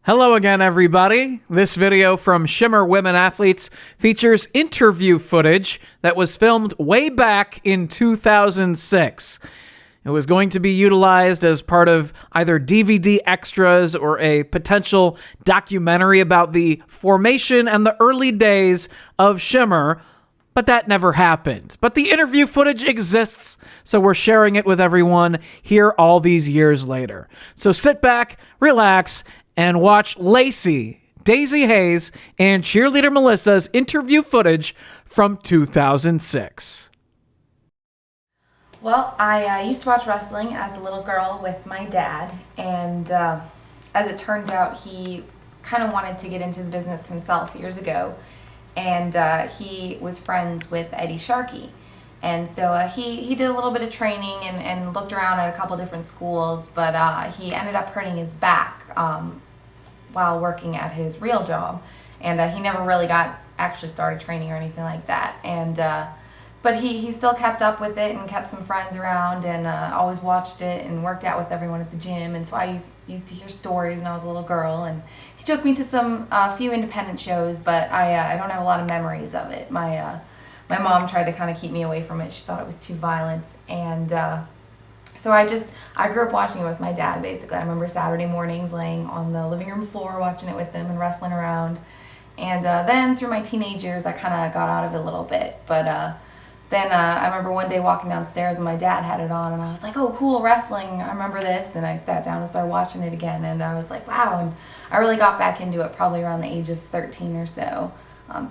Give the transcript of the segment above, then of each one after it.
Hello again, everybody. This video from Shimmer Women Athletes features interview footage that was filmed way back in 2006. It was going to be utilized as part of either DVD extras or a potential documentary about the formation and the early days of Shimmer, but that never happened. But the interview footage exists, so we're sharing it with everyone here all these years later. So sit back, relax, and watch Lacey, Daizee Haze, and Cheerleader Melissa's interview footage from 2006. Well, I used to watch wrestling as a little girl with my dad, and as it turns out, he kind of wanted to get into the business himself years ago, and he was friends with Eddie Sharkey. And so he did a little bit of training and looked around at a couple different schools, but he ended up hurting his back while working at his real job, and he never really actually started training or anything like that. And but he still kept up with it and kept some friends around, and always watched it and worked out with everyone at the gym. And so I used to hear stories when I was a little girl, and he took me to some few independent shows, but I don't have a lot of memories of it. My mom tried to kind of keep me away from it. She thought it was too violent, and so I grew up watching it with my dad, basically. I remember Saturday mornings laying on the living room floor watching it with him and wrestling around. And then through my teenage years, I kind of got out of it a little bit. But then I remember one day walking downstairs and my dad had it on, and I was like, oh, cool, wrestling, I remember this. And I sat down and started watching it again, and I was like, wow. And I really got back into it probably around the age of 13 or so.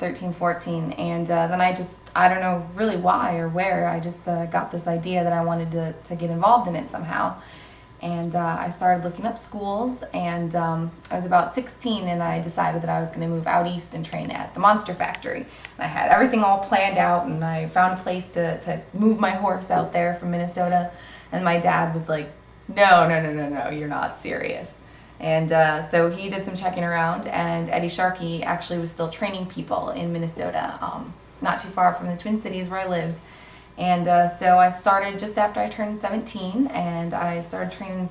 13, 14, and then I don't know really why or where, I just got this idea that I wanted to get involved in it somehow. And I started looking up schools, and I was about 16, and I decided that I was going to move out east and train at the Monster Factory. And I had everything all planned out, and I found a place to move my horse out there from Minnesota, and my dad was like, no, you're not serious. And so he did some checking around, and Eddie Sharkey actually was still training people in Minnesota, not too far from the Twin Cities where I lived. And so I started just after I turned 17, and I started training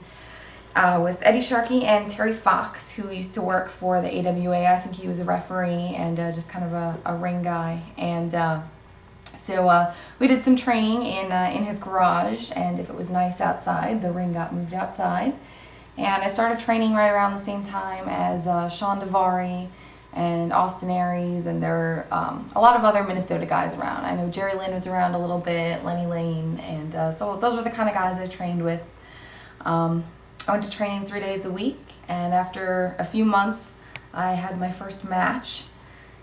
with Eddie Sharkey and Terry Fox, who used to work for the AWA. I think he was a referee and just kind of a ring guy. And so we did some training in his garage, and if it was nice outside, the ring got moved outside. And I started training right around the same time as Sean Devari and Austin Aries, and there were a lot of other Minnesota guys around. I know Jerry Lynn was around a little bit, Lenny Lane, and so those were the kind of guys I trained with. I went to training 3 days a week, and after a few months, I had my first match,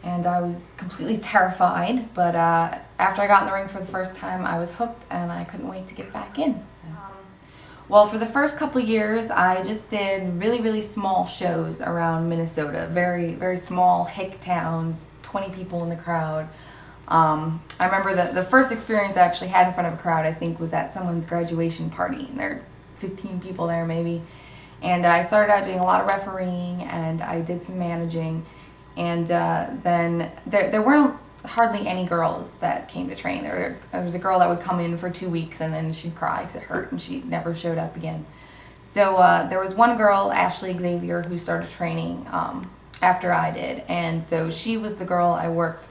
and I was completely terrified, but after I got in the ring for the first time, I was hooked, and I couldn't wait to get back in. So. Well, for the first couple years, I just did really small shows around Minnesota, very small hick towns, 20 people in the crowd. I remember the first experience I actually had in front of a crowd, I think, was at someone's graduation party, and there were 15 people there maybe. And I started out doing a lot of refereeing, and I did some managing, and then there weren't hardly any girls that came to train. There was a girl that would come in for 2 weeks, and then she'd cry because it hurt, and she never showed up again. So there was one girl, Ashley Xavier, who started training after I did, and so she was the girl I worked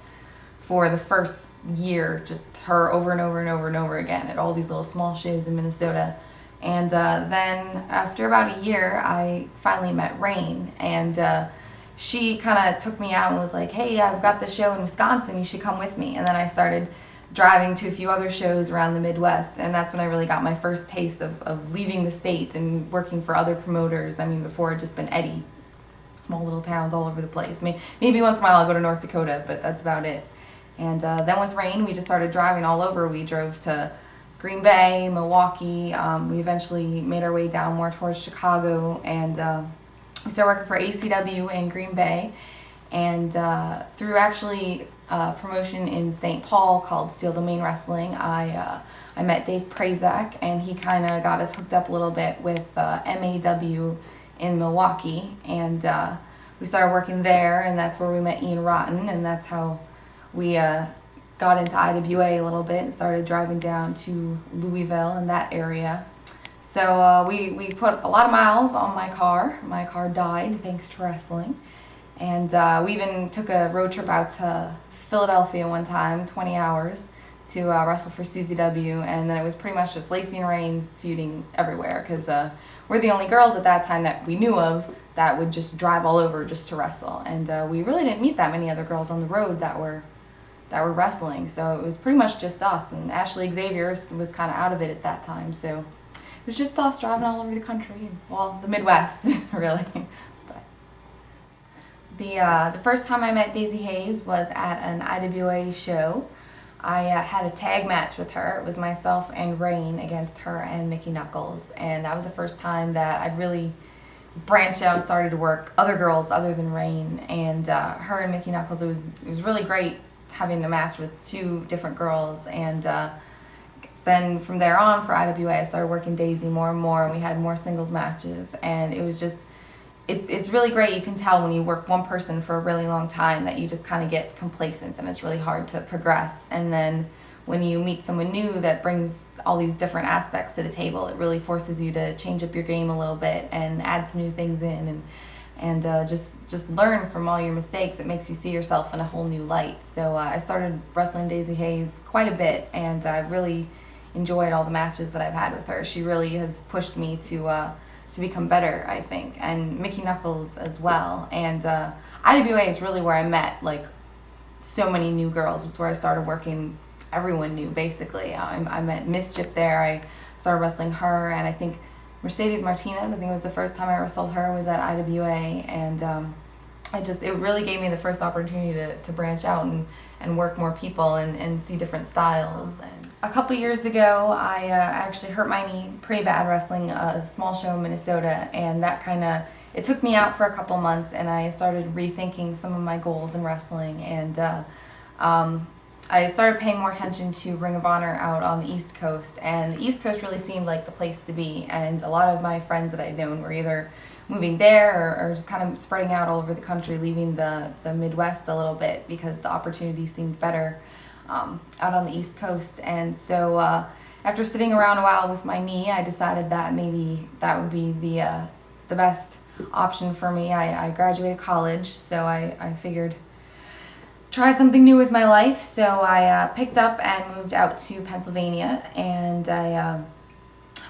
for the first year, just her over and over again at all these little small shows in Minnesota. And then after about a year, I finally met Rain, and she kind of took me out and was like, hey, I've got this show in Wisconsin, you should come with me. And then I started driving to a few other shows around the Midwest, and that's when I really got my first taste of leaving the state and working for other promoters. I mean, before it had just been Eddie, small little towns all over the place. Maybe once in a while I'll go to North Dakota, but that's about it. And then with Rain, we just started driving all over. We drove to Green Bay, Milwaukee. We eventually made our way down more towards Chicago, and we started working for ACW in Green Bay, and through actually a promotion in St. Paul called Steel Domain Wrestling, I met Dave Prazak, and he kind of got us hooked up a little bit with MAW in Milwaukee, and we started working there, and that's where we met Ian Rotten, and that's how we got into IWA a little bit and started driving down to Louisville and that area. So we put a lot of miles on my car. My car died thanks to wrestling. And we even took a road trip out to Philadelphia one time, 20 hours, to wrestle for CZW. And then it was pretty much just Lacey and Rain feuding everywhere, because we're the only girls at that time that we knew of that would just drive all over just to wrestle. And we really didn't meet that many other girls on the road that were wrestling. So it was pretty much just us. And Ashley Xavier was kind of out of it at that time. So it was just us driving all over the country. Well, the Midwest, really. The first time I met Daizee Haze was at an IWA show. I had a tag match with her. It was myself and Rain against her and Mickey Knuckles, and that was the first time that I'd really branched out and started to work other girls other than Rain. And her and Mickey Knuckles, it was really great having a match with two different girls. And then from there on for IWA, I started working Daizee more and more, and we had more singles matches, and it was just it's really great. You can tell when you work one person for a really long time that you just kind of get complacent and it's really hard to progress. And then when you meet someone new that brings all these different aspects to the table, it really forces you to change up your game a little bit and add some new things in, and just learn from all your mistakes. It makes you see yourself in a whole new light. So I started wrestling Daizee Haze quite a bit, and I've really enjoyed all the matches that I've had with her. She really has pushed me to become better, I think, and Mickey Knuckles as well. And IWA is really where I met like so many new girls. It's where I started working everyone new, basically. I met Mischief there. I started wrestling her, and I think Mercedes Martinez, I think it was the first time I wrestled her, was at IWA. And it really gave me the first opportunity to branch out and work more people and see different styles. And a couple years ago, I actually hurt my knee pretty bad wrestling a small show in Minnesota, and that it took me out for a couple months, and I started rethinking some of my goals in wrestling. And I started paying more attention to Ring of Honor out on the East Coast, and the East Coast really seemed like the place to be. And a lot of my friends that I'd known were either moving there or just kind of spreading out all over the country, leaving the Midwest a little bit because the opportunity seemed better out on the East Coast. And so after sitting around a while with my knee, I decided that maybe that would be the best option for me. I graduated college, so I figured try something new with my life. So I picked up and moved out to Pennsylvania, and I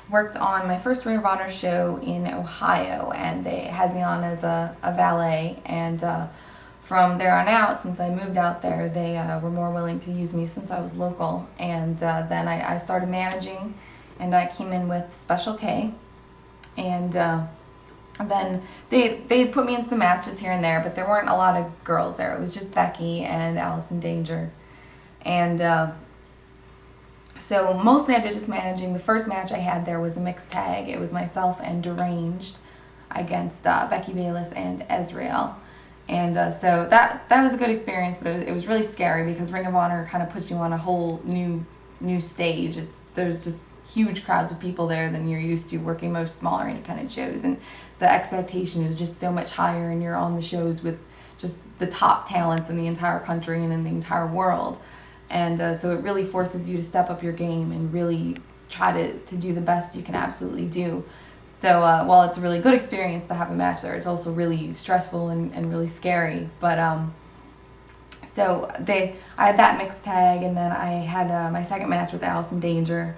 worked on my first Ring of Honor show in Ohio, and they had me on as a valet. And from there on out, since I moved out there, they were more willing to use me since I was local. And then I started managing, and I came in with Special K. And then they put me in some matches here and there, but there weren't a lot of girls there. It was just Becky and Allison Danger. And so mostly I did just managing. The first match I had there was a mixed tag. It was myself and Deranged against Becky Bayless and Ezreal. And so that was a good experience, but it was really scary because Ring of Honor kind of puts you on a whole new stage. There's just huge crowds of people there than you're used to working most smaller independent shows, and the expectation is just so much higher, and you're on the shows with just the top talents in the entire country and in the entire world. And so it really forces you to step up your game and really try to do the best you can absolutely do. So while it's a really good experience to have a match there, it's also really stressful and really scary. But so I had that mixed tag, and then I had my second match with Allison Danger,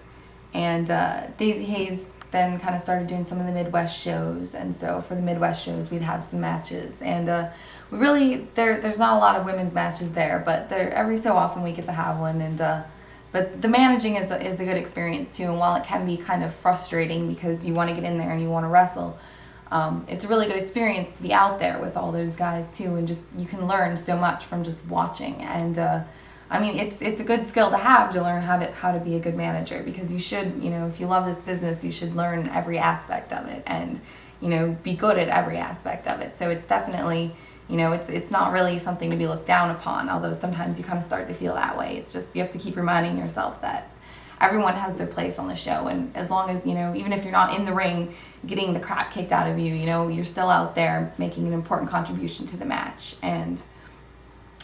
and Daizee Haze then kind of started doing some of the Midwest shows. And so for the Midwest shows, we'd have some matches, and we really there's not a lot of women's matches there, but every so often we get to have one. And but the managing is a good experience too, and while it can be kind of frustrating because you want to get in there and you want to wrestle, it's a really good experience to be out there with all those guys too, and just you can learn so much from just watching. And I mean, it's a good skill to have, to learn how to be a good manager, because you should, if you love this business, you should learn every aspect of it and be good at every aspect of it. So it's definitely, it's not really something to be looked down upon, although sometimes you kind of start to feel that way. It's just you have to keep reminding yourself that everyone has their place on the show, and as long as, even if you're not in the ring getting the crap kicked out of you, you're still out there making an important contribution to the match, and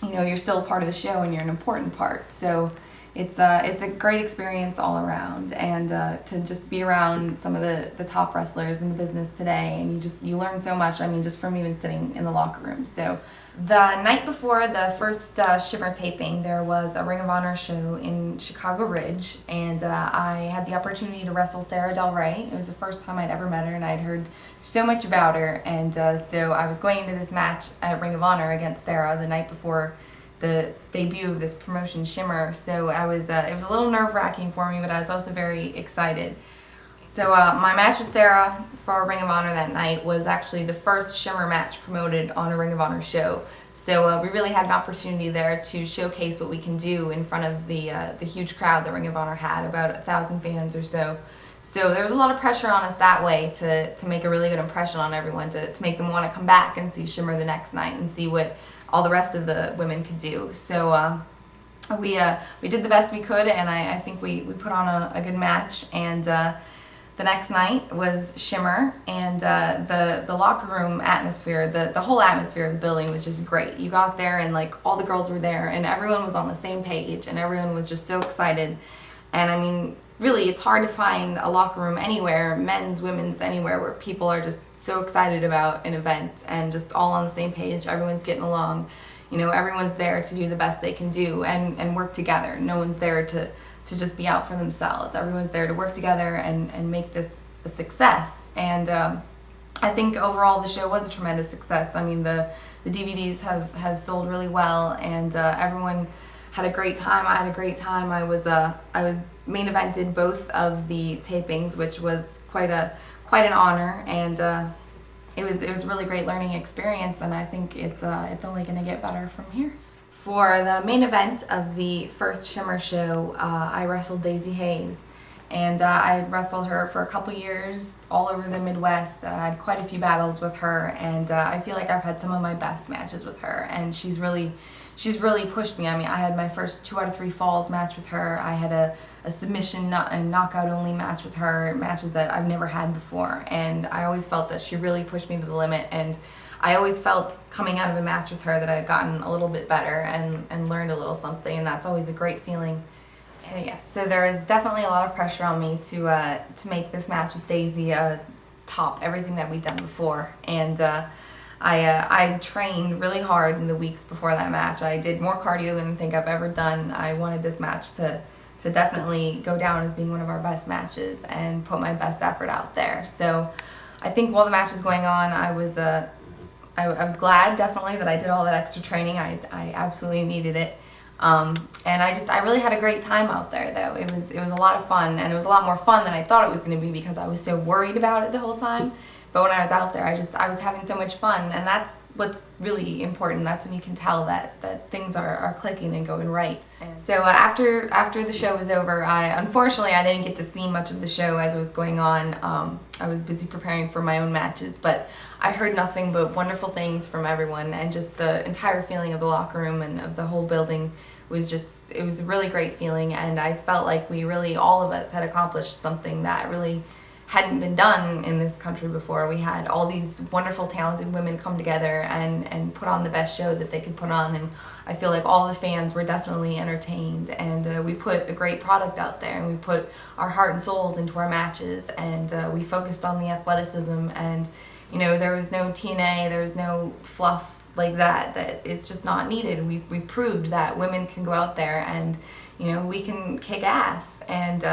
you're still a part of the show and you're an important part. So it's a great experience all around, and to just be around some of the top wrestlers in the business today, and you learn so much. I mean, just from even sitting in the locker room. So the night before the first Shimmer taping, there was a Ring of Honor show in Chicago Ridge, and I had the opportunity to wrestle Sarah Del Rey. It was the first time I'd ever met her, and I'd heard so much about her, and so I was going into this match at Ring of Honor against Sarah the night before the debut of this promotion, Shimmer. So it was a little nerve-wracking for me, but I was also very excited. So my match with Sarah for Ring of Honor that night was actually the first Shimmer match promoted on a Ring of Honor show. So we really had an opportunity there to showcase what we can do in front of the huge crowd that Ring of Honor had, about 1,000 fans or so. So there was a lot of pressure on us that way to make a really good impression on everyone, to make them want to come back and see Shimmer the next night and see what all the rest of the women could do. So we did the best we could, and I think we put on a good match. And the next night was Shimmer, and the locker room atmosphere, the whole atmosphere of the building was just great. You got there and like all the girls were there, and everyone was on the same page, and everyone was just so excited. And I mean, really, it's hard to find a locker room anywhere, men's, women's, anywhere, where people are just so excited about an event and just all on the same page. Everyone's getting along. You know, everyone's there to do the best they can do and work together. No one's there to just be out for themselves. Everyone's there to work together and make this a success. And I think overall the show was a tremendous success. I mean, the DVDs have sold really well, and everyone had a great time. I had a great time. I was main evented both of the tapings, which was quite an honor, and it was a really great learning experience, and I think it's only going to get better from here. For the main event of the first Shimmer show, I wrestled Daizee Haze, and I wrestled her for a couple years all over the Midwest. I had quite a few battles with her, and I feel like I've had some of my best matches with her, and she's really pushed me. I mean, I had my first 2 out of 3 falls match with her. I had a submission and knockout only match with her, matches that I've never had before, and I always felt that she really pushed me to the limit, and I always felt coming out of a match with her that I had gotten a little bit better and learned a little something, and that's always a great feeling. So yes, so there is definitely a lot of pressure on me to make this match with Daizee top everything that we'd done before, and I trained really hard in the weeks before that match. I did more cardio than I think I've ever done. I wanted this match to definitely go down as being one of our best matches and put my best effort out there. So I think while the match was going on, I was glad definitely that I did all that extra training. I absolutely needed it. And I really had a great time out there, though. It was a lot of fun, and it was a lot more fun than I thought it was going to be because I was so worried about it the whole time. But when I was out there, I was having so much fun, and that's what's really important. That's when you can tell that things are clicking and going right. And so after the show was over, unfortunately I didn't get to see much of the show as it was going on. I was busy preparing for my own matches, but I heard nothing but wonderful things from everyone, and just the entire feeling of the locker room and of the whole building was it was a really great feeling, and I felt like we really, all of us, had accomplished something that really hadn't been done in this country before. We had all these wonderful, talented women come together and put on the best show that they could put on, and I feel like all the fans were definitely entertained, and we put a great product out there, and we put our heart and souls into our matches, and we focused on the athleticism, and you know, there was no TNA, there was no fluff like that it's just not needed. We proved that women can go out there and, you know, we can kick ass, and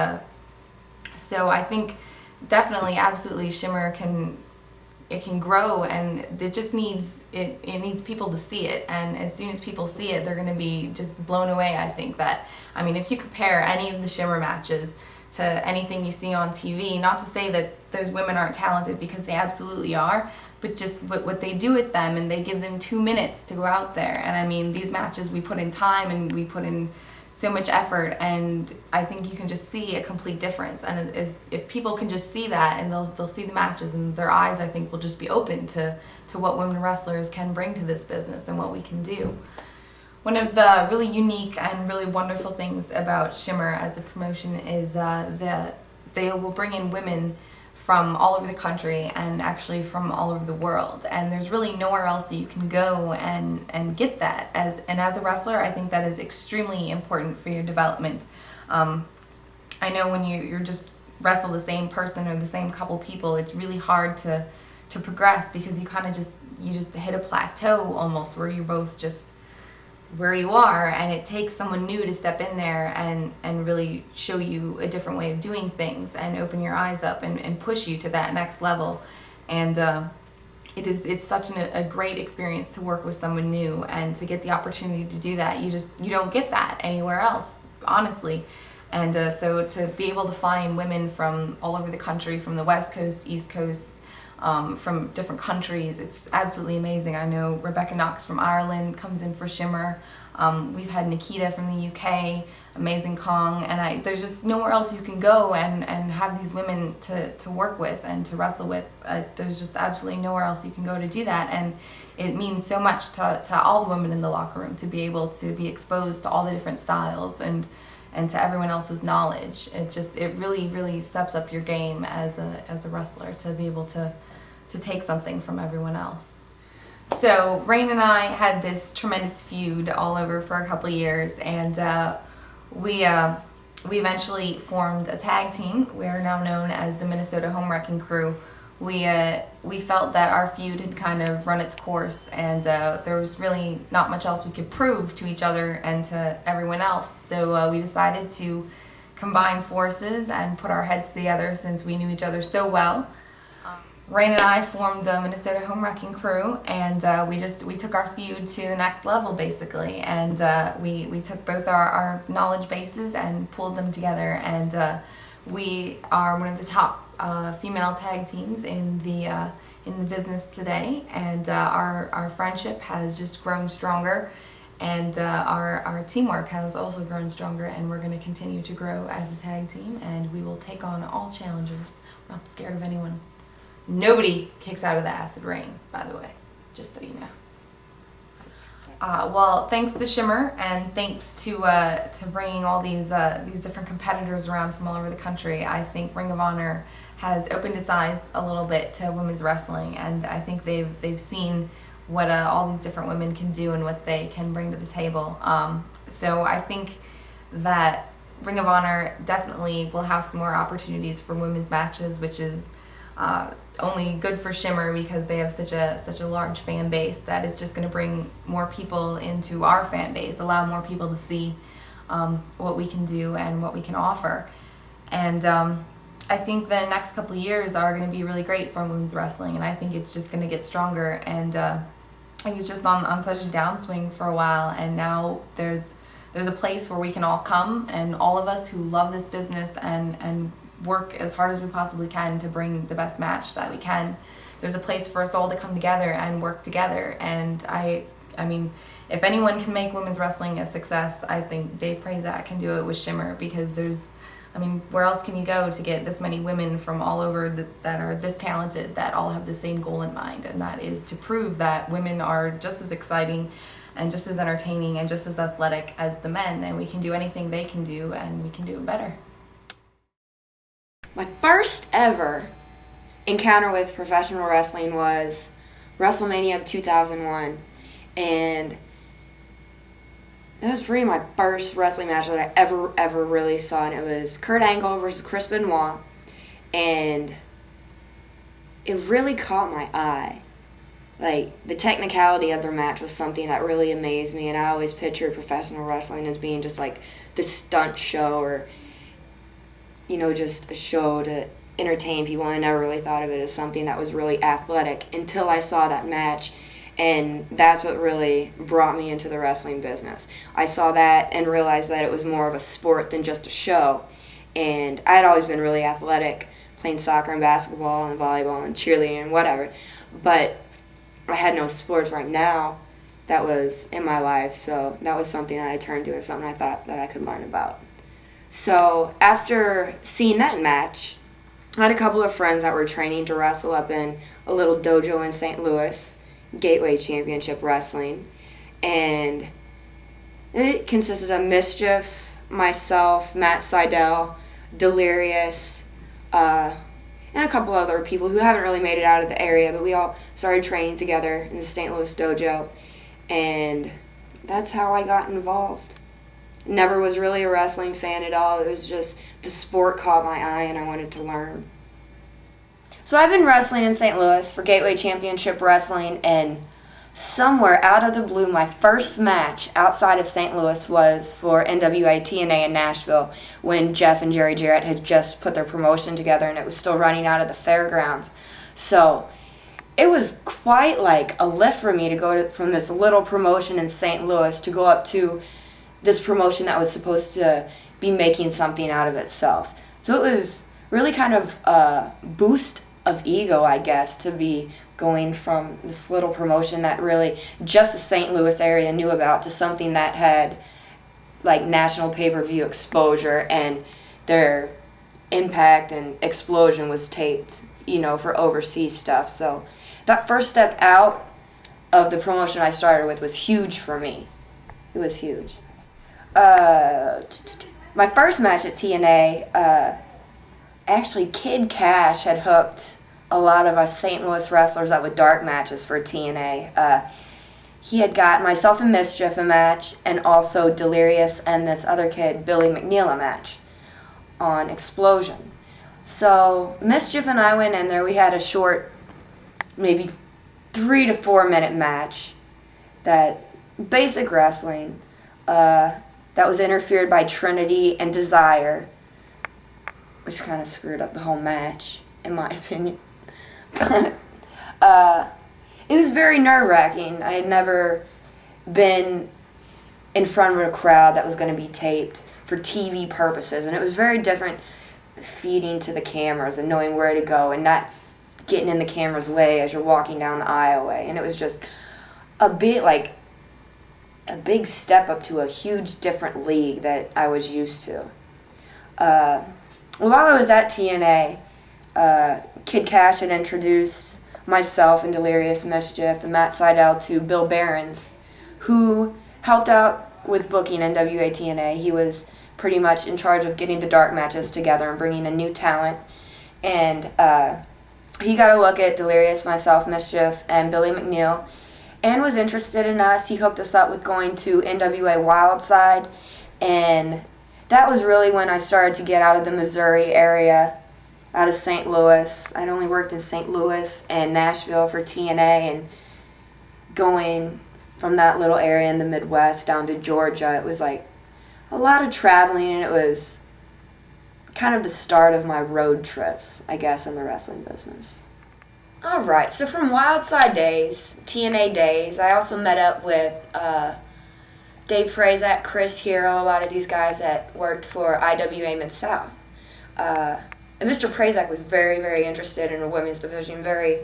so I think definitely, absolutely, Shimmer can grow, and it just needs it needs people to see it, and as soon as people see it, they're going to be just blown away. I think that, I mean, if you compare any of the Shimmer matches to anything you see on TV, not to say that those women aren't talented, because they absolutely are, but just what they do with them, and they give them 2 minutes to go out there, and I mean, these matches, we put in time and we put in so much effort, and I think you can just see a complete difference, and if people can just see that, and they'll see the matches, and their eyes, I think, will just be open to what women wrestlers can bring to this business and what we can do. One of the really unique and really wonderful things about Shimmer as a promotion is that they will bring in women from all over the country and actually from all over the world, and there's really nowhere else that you can go and get that. As a wrestler, I think that is extremely important for your development. I know when you're just wrestle the same person or the same couple people, it's really hard to progress, because you kind of just hit a plateau almost, where you're both just where you are, and it takes someone new to step in there and really show you a different way of doing things and open your eyes up and push you to that next level. And it's such a great experience to work with someone new and to get the opportunity to do that. You don't get that anywhere else, honestly. And so to be able to find women from all over the country, from the West Coast, East Coast, from different countries, it's absolutely amazing. I know Rebecca Knox from Ireland comes in for Shimmer. We've had Nikita from the UK, Amazing Kong, and there's just nowhere else you can go and have these women to work with and to wrestle with. There's just absolutely nowhere else you can go to do that, and it means so much to all the women in the locker room to be able to be exposed to all the different styles and to everyone else's knowledge. It really steps up your game as a wrestler, to be able to take something from everyone else. So Rain and I had this tremendous feud all over for a couple of years, and we eventually formed a tag team. We are now known as the Minnesota Home Wrecking Crew. We felt that our feud had kind of run its course, and there was really not much else we could prove to each other and to everyone else. So we decided to combine forces and put our heads together, since we knew each other so well. Rain and I formed the Minnesota Home Wrecking Crew, and we took our feud to the next level, basically. And we took both our knowledge bases and pulled them together, and we are one of the top female tag teams in the business today, and our friendship has just grown stronger, and our teamwork has also grown stronger, and we're going to continue to grow as a tag team, and we will take on all challengers. We're not scared of anyone. Nobody kicks out of the acid rain, by the way, just so you know. Well, thanks to Shimmer, and thanks to bringing all these different competitors around from all over the country, I think Ring of Honor has opened its eyes a little bit to women's wrestling, and I think they've seen what all these different women can do and what they can bring to the table. So I think that Ring of Honor definitely will have some more opportunities for women's matches, which is only good for Shimmer, because they have such a large fan base that is just going to bring more people into our fan base, allow more people to see what we can do and what we can offer. And I think the next couple of years are going to be really great for women's wrestling, and I think it's just going to get stronger. And it was just on such a downswing for a while, and now there's a place where we can all come, and all of us who love this business and work as hard as we possibly can to bring the best match that we can. There's a place for us all to come together and work together, and I mean, if anyone can make women's wrestling a success, I think Dave Prazak can do it with Shimmer, because where else can you go to get this many women from all over that are this talented, that all have the same goal in mind, and that is to prove that women are just as exciting and just as entertaining and just as athletic as the men, and we can do anything they can do, and we can do it better. My first ever encounter with professional wrestling was WrestleMania of 2001, and that was pretty my first wrestling match that I ever really saw, and it was Kurt Angle versus Chris Benoit, and it really caught my eye. Like, the technicality of their match was something that really amazed me, and I always pictured professional wrestling as being just like the stunt show, or just a show to entertain people. I never really thought of it as something that was really athletic until I saw that match, and that's what really brought me into the wrestling business. I saw that and realized that it was more of a sport than just a show, and I had always been really athletic, playing soccer and basketball and volleyball and cheerleading and whatever, but I had no sports right now that was in my life, so that was something that I turned to, and something I thought that I could learn about. So after seeing that match, I had a couple of friends that were training to wrestle up in a little dojo in St. Louis, Gateway Championship Wrestling, and it consisted of Mischief, myself, Matt Seidel, Delirious, and and a couple other people who haven't really made it out of the area, but we all started training together in the St. Louis dojo, and that's how I got involved. Never was really a wrestling fan at all. It was just the sport caught my eye and I wanted to learn. So I've been wrestling in St. Louis for Gateway Championship Wrestling, and somewhere out of the blue, my first match outside of St. Louis was for NWA TNA in Nashville when Jeff and Jerry Jarrett had just put their promotion together and it was still running out of the fairgrounds. So it was quite like a lift for me to go from this little promotion in St. Louis to go up to this promotion that was supposed to be making something out of itself. So it was really kind of a boost of ego, I guess, to be going from this little promotion that really just the St. Louis area knew about to something that had like national pay-per-view exposure, and their Impact and Explosion was taped, you know, for overseas stuff. So that first step out of the promotion I started with was huge for me. It was huge. My first match at TNA, actually Kid Cash had hooked a lot of us St. Louis wrestlers up with dark matches for TNA. He had got myself and Mischief a match, and also Delirious and this other kid, Billy McNeil, a match on Explosion. So Mischief and I went in there. We had a short, maybe 3 to 4 minute match, that basic wrestling, that was interfered by Trinity and Desire, which kind of screwed up the whole match, in my opinion. It was very nerve-wracking. I had never been in front of a crowd that was going to be taped for TV purposes, and it was very different feeding to the cameras and knowing where to go and not getting in the camera's way as you're walking down the aisleway. And it was just a bit like a big step up to a huge different league that I was used to. While I was at TNA, Kid Cash had introduced myself and Delirious, Mischief, and Matt Seidel to Bill Behrens, who helped out with booking NWA TNA. He was pretty much in charge of getting the dark matches together and bringing in new talent. And he got a look at Delirious, myself, Mischief, and Billy McNeil, and was interested in us. He hooked us up with going to NWA Wildside, and that was really when I started to get out of the Missouri area, out of St. Louis. I'd only worked in St. Louis and Nashville for TNA, and going from that little area in the Midwest down to Georgia, it was like a lot of traveling, and it was kind of the start of my road trips, I guess, in the wrestling business. Alright, so from Wildside days, TNA days, I also met up with Dave Prazak, Chris Hero, a lot of these guys that worked for IWA Mid-South. And Mr. Prazak was very, very interested in the women's division, very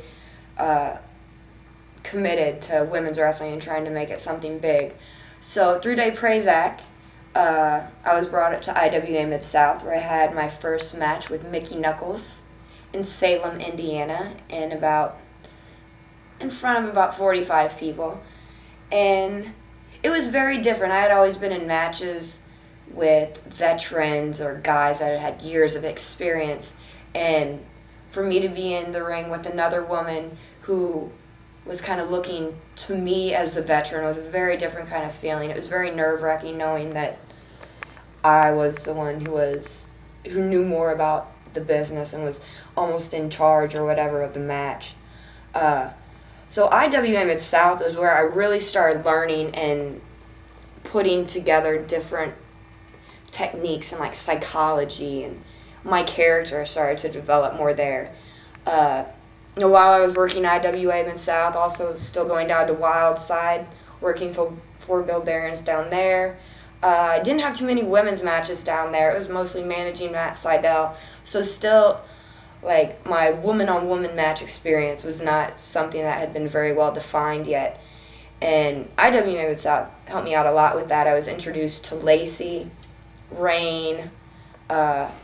committed to women's wrestling and trying to make it something big. So through Dave Prazak, I was brought up to IWA Mid-South, where I had my first match with Mickey Knuckles in Salem, Indiana, in front of about 45 people. And it was very different. I had always been in matches with veterans or guys that had had years of experience, and for me to be in the ring with another woman who was kind of looking to me as the veteran was a very different kind of feeling. It was very nerve-wracking knowing that I was the one who knew more about the business and was almost in charge or whatever of the match. So IWA Mid-South was where I really started learning and putting together different techniques and like psychology, and my character started to develop more there. While I was working IWA Mid-South, also still going down to Wildside, working for Bill Behrens down there. I didn't have too many women's matches down there. It was mostly managing Matt Seidel. So still, like, my woman-on-woman match experience was not something that had been very well defined yet. And IWA Mid-South helped me out a lot with that. I was introduced to Lacey, Rain,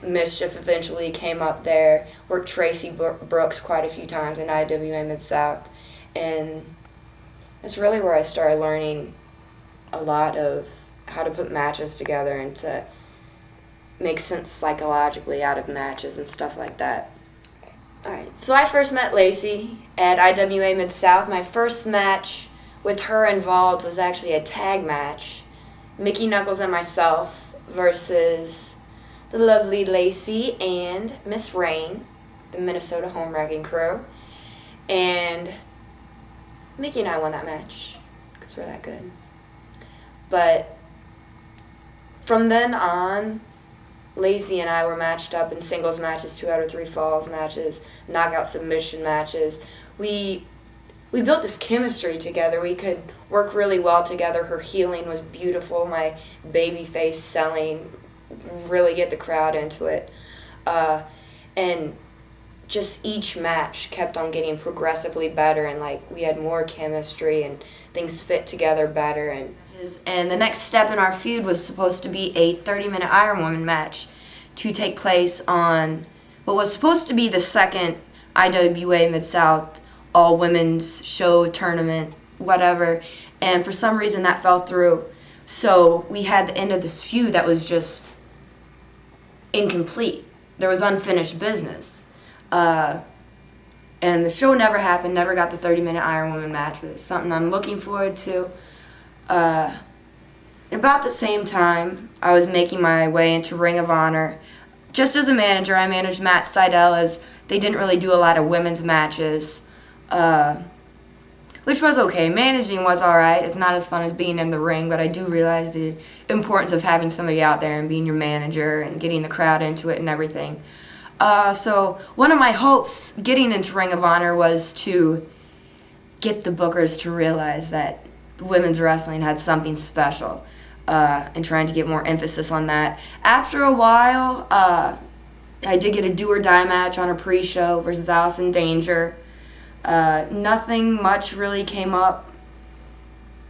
Mischief eventually came up there, worked Tracy Brooks quite a few times in IWA Mid-South. And that's really where I started learning a lot of how to put matches together and to make sense psychologically out of matches and stuff like that. Alright, so I first met Lacey at IWA Mid-South. My first match with her involved was actually a tag match. Mickey Knuckles and myself versus the lovely Lacey and Miss Rain, the Minnesota Home Wrecking Crew. And Mickey and I won that match because we're that good. But from then on, Lacey and I were matched up in singles matches, 2 out of 3 falls matches, knockout submission matches. We built this chemistry together. We could work really well together. Her healing was beautiful. My baby face selling really get the crowd into it. And just each match kept on getting progressively better, and like we had more chemistry and things fit together better. And the next step in our feud was supposed to be a 30-minute Iron Woman match to take place on what was supposed to be the second IWA Mid-South all-women's show, tournament, whatever. And for some reason that fell through. So we had the end of this feud that was just incomplete. There was unfinished business. And the show never happened, never got the 30-minute Iron Woman match, but it's something I'm looking forward to. About the same time, I was making my way into Ring of Honor. Just as a manager, I managed Matt Seidel, as they didn't really do a lot of women's matches, which was okay. Managing was alright. It's not as fun as being in the ring, but I do realize the importance of having somebody out there and being your manager and getting the crowd into it and everything. So one of my hopes getting into Ring of Honor was to get the bookers to realize that women's wrestling had something special, and trying to get more emphasis on that. After a while, I did get a do-or-die match on a pre-show versus Allison Danger. Nothing much really came up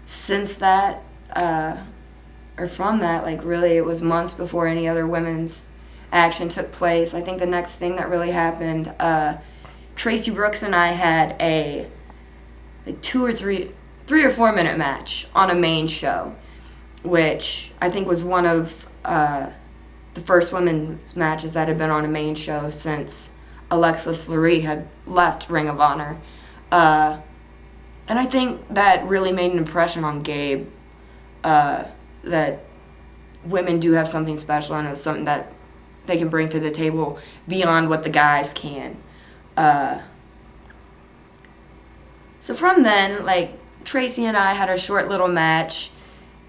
since that, or from that. Like, really, it was months before any other women's action took place. I think the next thing that really happened, Tracy Brooks and I had a like 3 or 4 minute match on a main show, which I think was one of the first women's matches that had been on a main show since Alexis Lurie had left Ring of Honor. And I think that really made an impression on Gabe, that women do have something special, and it was something that they can bring to the table beyond what the guys can. So from then, like, Tracy and I had a short little match.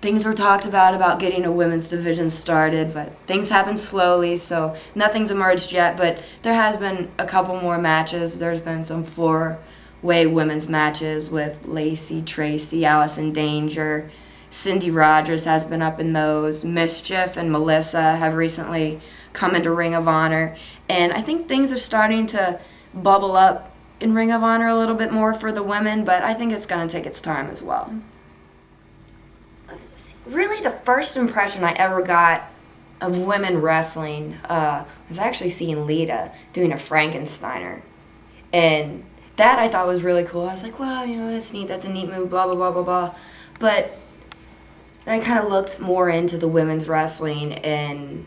Things were talked about getting a women's division started, but things happened slowly, so nothing's emerged yet. But there has been a couple more matches. There's been some 4-way women's matches with Lacey, Tracy, Allison Danger. Cindy Rogers has been up in those. Mischief and Melissa have recently come into Ring of Honor. And I think things are starting to bubble up in Ring of Honor a little bit more for the women, but I think it's going to take its time as well. Really, the first impression I ever got of women wrestling was actually seeing Lita doing a Frankensteiner. And that I thought was really cool. I was like, wow, you know, that's neat, that's a neat move, blah, blah, blah, blah, blah. But I kind of looked more into the women's wrestling, and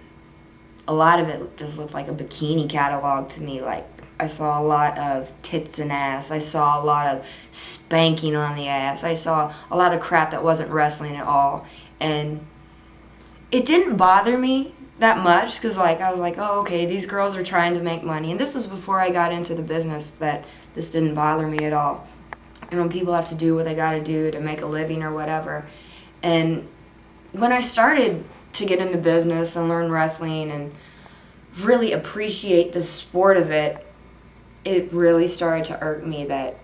a lot of it just looked like a bikini catalog to me. Like, I saw a lot of tits and ass. I saw a lot of spanking on the ass. I saw a lot of crap that wasn't wrestling at all. And it didn't bother me that much, because like I was like, oh, okay, these girls are trying to make money. And this was before I got into the business, that this didn't bother me at all. You know, people have to do what they got to do to make a living or whatever. And when I started to get in the business and learn wrestling and really appreciate the sport of it, it really started to irk me that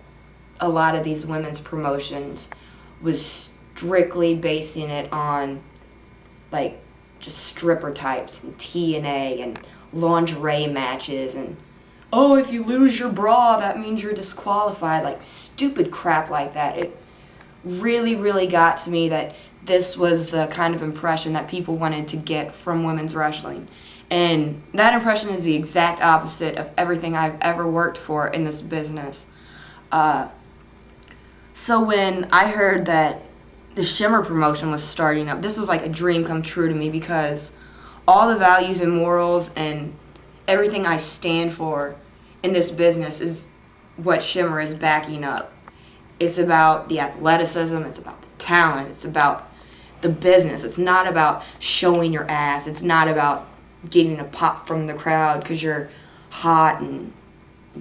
a lot of these women's promotions was strictly basing it on, like, just stripper types and TNA and lingerie matches and, oh, if you lose your bra, that means you're disqualified. Like, stupid crap like that. It really, really got to me that this was the kind of impression that people wanted to get from women's wrestling. And that impression is the exact opposite of everything I've ever worked for in this business. So when I heard that the Shimmer promotion was starting up, this was like a dream come true to me, because all the values and morals and everything I stand for in this business is what Shimmer is backing up. It's about the athleticism, it's about the talent, it's about the business. It's not about showing your ass. It's not about getting a pop from the crowd because you're hot and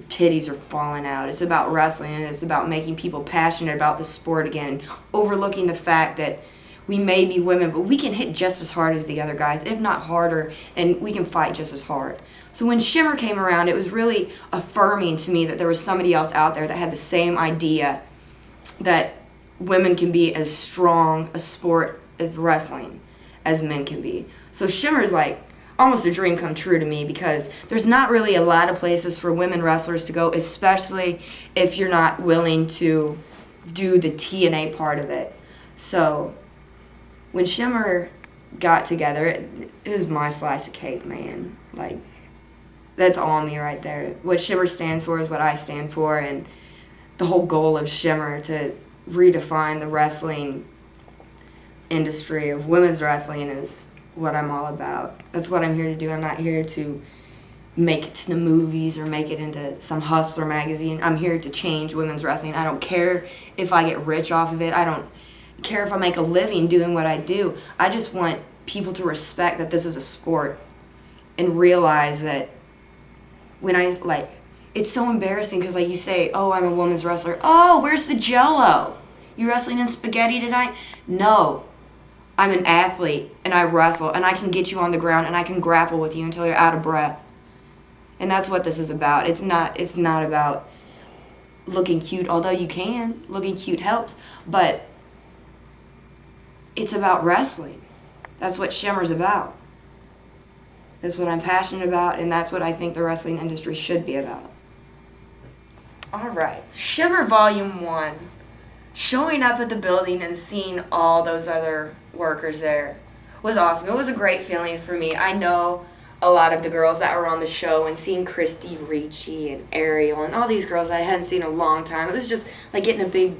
titties are falling out. It's about wrestling, and it's about making people passionate about the sport again, and overlooking the fact that we may be women, but we can hit just as hard as the other guys, if not harder, and we can fight just as hard. So when Shimmer came around, it was really affirming to me that there was somebody else out there that had the same idea that women can be as strong a sport of wrestling as men can be. So Shimmer is like almost a dream come true to me, because there's not really a lot of places for women wrestlers to go, especially if you're not willing to do the TNA part of it. So when Shimmer got together, it was my slice of cake, man. Like, that's all me right there. What Shimmer stands for is what I stand for, and the whole goal of Shimmer to redefine the wrestling industry of women's wrestling is what I'm all about. That's what I'm here to do. I'm not here to make it to the movies or make it into some Hustler magazine. I'm here to change women's wrestling. I don't care if I get rich off of it. I don't care if I make a living doing what I do. I just want people to respect that this is a sport and realize that when it's so embarrassing because, like, you say, oh, I'm a women's wrestler. Oh, where's the Jell-O? You wrestling in spaghetti tonight? No. I'm an athlete, and I wrestle, and I can get you on the ground, and I can grapple with you until you're out of breath. And that's what this is about. It's not about looking cute, although you can. Looking cute helps. But it's about wrestling. That's what Shimmer's about. That's what I'm passionate about, and that's what I think the wrestling industry should be about. All right, Shimmer Volume 1. Showing up at the building and seeing all those other workers there was awesome. It was a great feeling for me. I know a lot of the girls that were on the show, and seeing Christy Ricci and Ariel and all these girls that I hadn't seen in a long time. It was just like getting a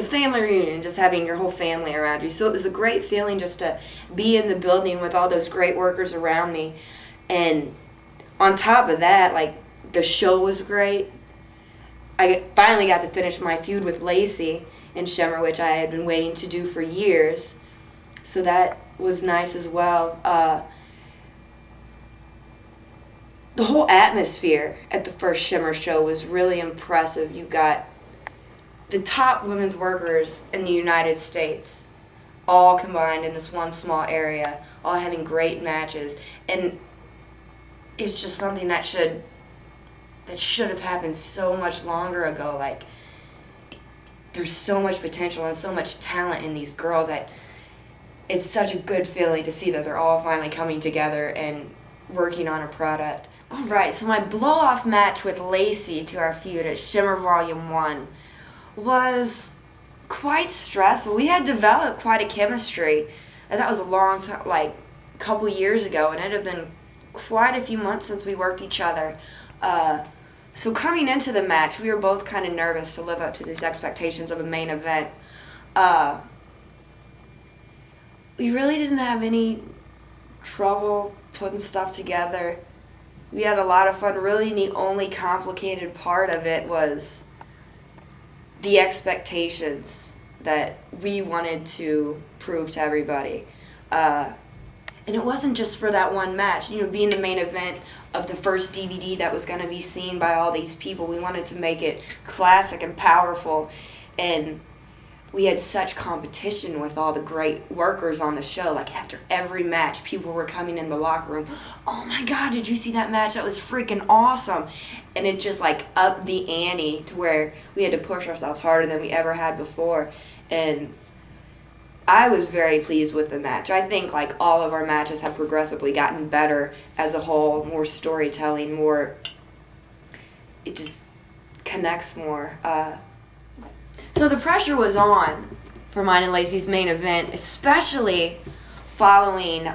family reunion, just having your whole family around you. So it was a great feeling just to be in the building with all those great workers around me. And on top of that, like, the show was great. I finally got to finish my feud with Lacey and Shimmer, which I had been waiting to do for years. So that was nice as well. The whole atmosphere at the first Shimmer show was really impressive. You got the top women's workers in the United States all combined in this one small area, all having great matches. And it's just something that should have happened so much longer ago. Like, there's so much potential and so much talent in these girls that it's such a good feeling to see that they're all finally coming together and working on a product. All right, so my blow-off match with Lacey to our feud at Shimmer Volume 1 was quite stressful. We had developed quite a chemistry, and that was a long time, like a couple years ago, and it had been quite a few months since we worked each other. So coming into the match, we were both kind of nervous to live up to these expectations of a main event. We really didn't have any trouble putting stuff together. We had a lot of fun. Really, the only complicated part of it was the expectations that we wanted to prove to everybody. And it wasn't just for that one match. You know, being the main event of the first DVD that was going to be seen by all these people, we wanted to make it classic and powerful. And we had such competition with all the great workers on the show. Like, after every match, people were coming in the locker room, oh my God, did you see that match? That was freaking awesome. And it just, like, upped the ante to where we had to push ourselves harder than we ever had before. And I was very pleased with the match. I think, like, all of our matches have progressively gotten better as a whole, more storytelling, more, it just connects more. So the pressure was on for mine and Lacey's main event, especially following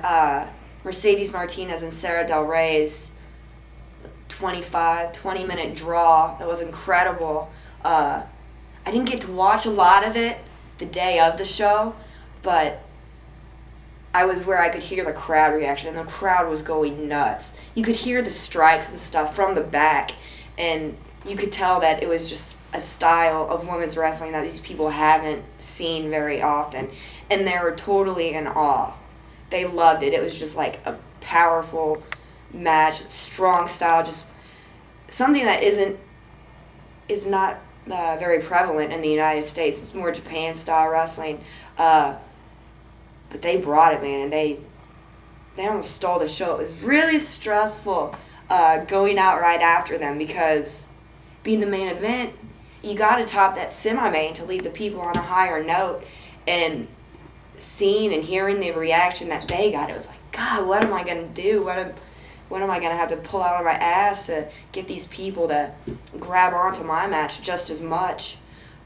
Mercedes Martinez and Sarah Del Rey's 20-minute draw. That was incredible. I didn't get to watch a lot of it the day of the show, but I was where I could hear the crowd reaction, and the crowd was going nuts. You could hear the strikes and stuff from the back, and you could tell that it was just a style of women's wrestling that these people haven't seen very often, and they were totally in awe. They loved it. It was just like a powerful match, strong style, just something that is not very prevalent in the United States. It's more Japan style wrestling, but they brought it, man, and they almost stole the show. It was really stressful going out right after them, because being the main event, you got to top that semi-main to leave the people on a higher note. And seeing and hearing the reaction that they got, it was like, God, what am I going to do? What am I going to have to pull out of my ass to get these people to grab onto my match just as much?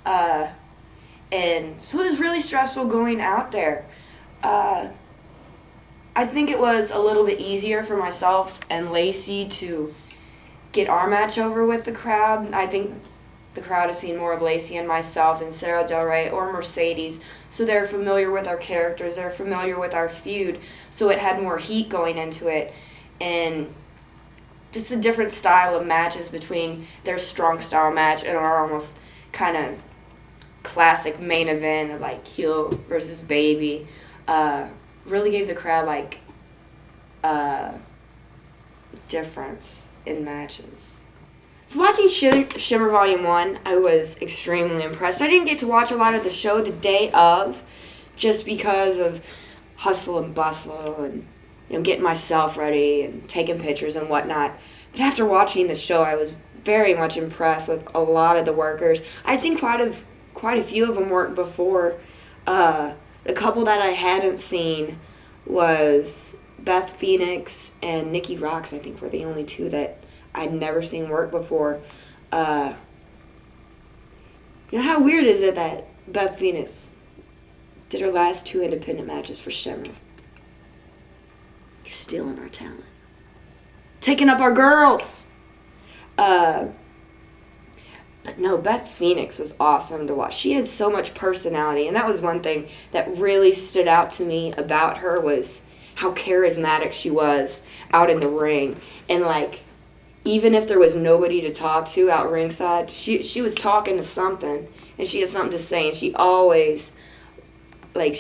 And so it was really stressful going out there. I think it was a little bit easier for myself and Lacey to get our match over with the crowd. I think the crowd has seen more of Lacey and myself than Sarah Del Rey or Mercedes, so they're familiar with our characters, they're familiar with our feud, so it had more heat going into it, and just the different style of matches between their strong style match and our almost kind of classic main event of like heel versus baby really gave the crowd like difference in matches. So watching Shimmer Volume 1, I was extremely impressed. I didn't get to watch a lot of the show the day of just because of hustle and bustle and getting myself ready and taking pictures and whatnot. But after watching the show, I was very much impressed with a lot of the workers. I'd seen quite a few of them work before. The couple that I hadn't seen was Beth Phoenix and Nikki Rocks. I think were the only two that I'd never seen work before. How weird is it that Beth Phoenix did her last 2 independent matches for Shimmer? You're stealing our talent. Taking up our girls. But no, Beth Phoenix was awesome to watch. She had so much personality, and that was one thing that really stood out to me about her was how charismatic she was out in the ring. And like, even if there was nobody to talk to out ringside, she was talking to something, and she had something to say, and she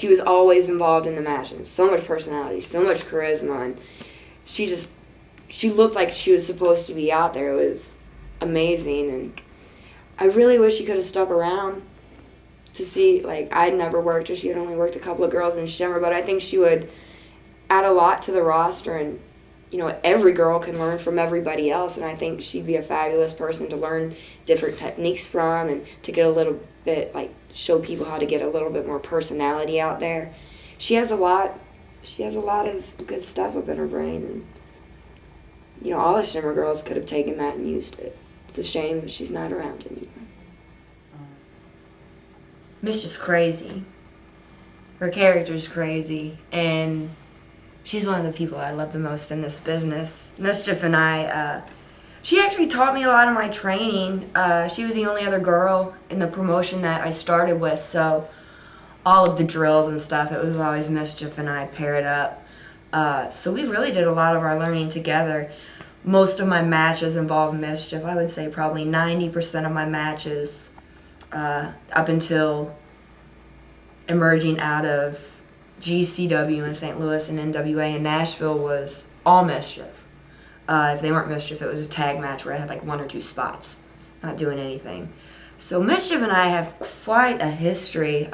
was always involved in the matches. So much personality, so much charisma, and she looked like she was supposed to be out there. It was amazing, and I really wish she could have stuck around to see, like, I'd never worked her. She had only worked a couple of girls in Shimmer, but I think she would add a lot to the roster, and every girl can learn from everybody else, and I think she'd be a fabulous person to learn different techniques from and to get a little bit, like, show people how to get a little bit more personality out there. She has a lot of good stuff up in her brain, and, all the Shimmer girls could have taken that and used it. It's a shame that she's not around anymore. Mischief's crazy. Her character's crazy, and she's one of the people I love the most in this business. Mischief and I, she actually taught me a lot of my training. She was the only other girl in the promotion that I started with, so all of the drills and stuff, it was always Mischief and I paired up. So we really did a lot of our learning together. Most of my matches involved Mischief. I would say probably 90% of my matches up until emerging out of GCW in St. Louis and NWA in Nashville was all Mischief. If they weren't Mischief, it was a tag match where I had like 1 or 2 spots, not doing anything. So Mischief and I have quite a history.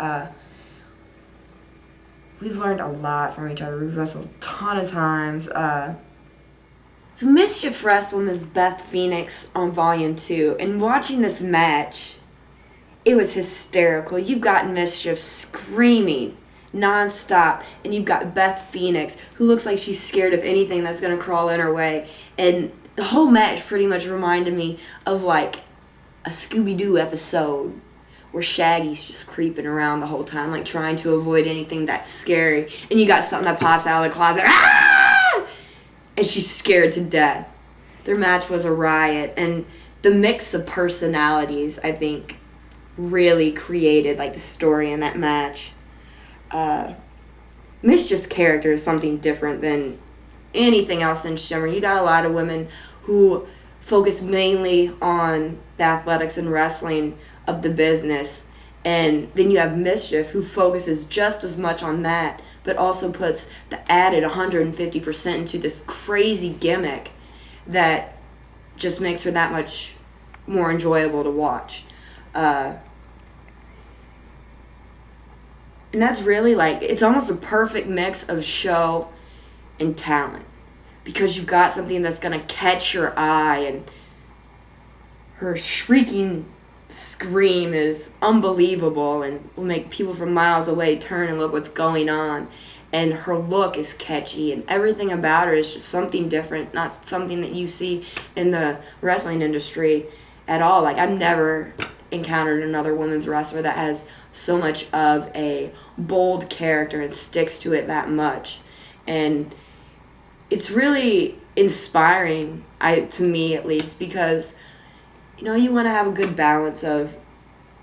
We've learned a lot from each other. We've wrestled a ton of times. So Mischief wrestled Miss Beth Phoenix on Volume 2, and watching this match, it was hysterical. You've got Mischief screaming non-stop, and you've got Beth Phoenix, who looks like she's scared of anything that's going to crawl in her way. And the whole match pretty much reminded me of like a Scooby-Doo episode where Shaggy's just creeping around the whole time, like trying to avoid anything that's scary. And you got something that pops out of the closet, ah! And she's scared to death. Their match was a riot, and the mix of personalities, I think, really created like the story in that match. Mischief's character is something different than anything else in Shimmer. You got a lot of women who focus mainly on the athletics and wrestling of the business. And then you have Mischief, who focuses just as much on that, but also puts the added 150% into this crazy gimmick that just makes her that much more enjoyable to watch. And that's really like, it's almost a perfect mix of show and talent, because you've got something that's going to catch your eye, and her shrieking scream is unbelievable and will make people from miles away turn and look what's going on. And her look is catchy, and everything about her is just something different, not something that you see in the wrestling industry at all. Like, I've never encountered another women's wrestler that has so much of a bold character and sticks to it that much. And it's really inspiring, to me at least, because, you know, you want to have a good balance of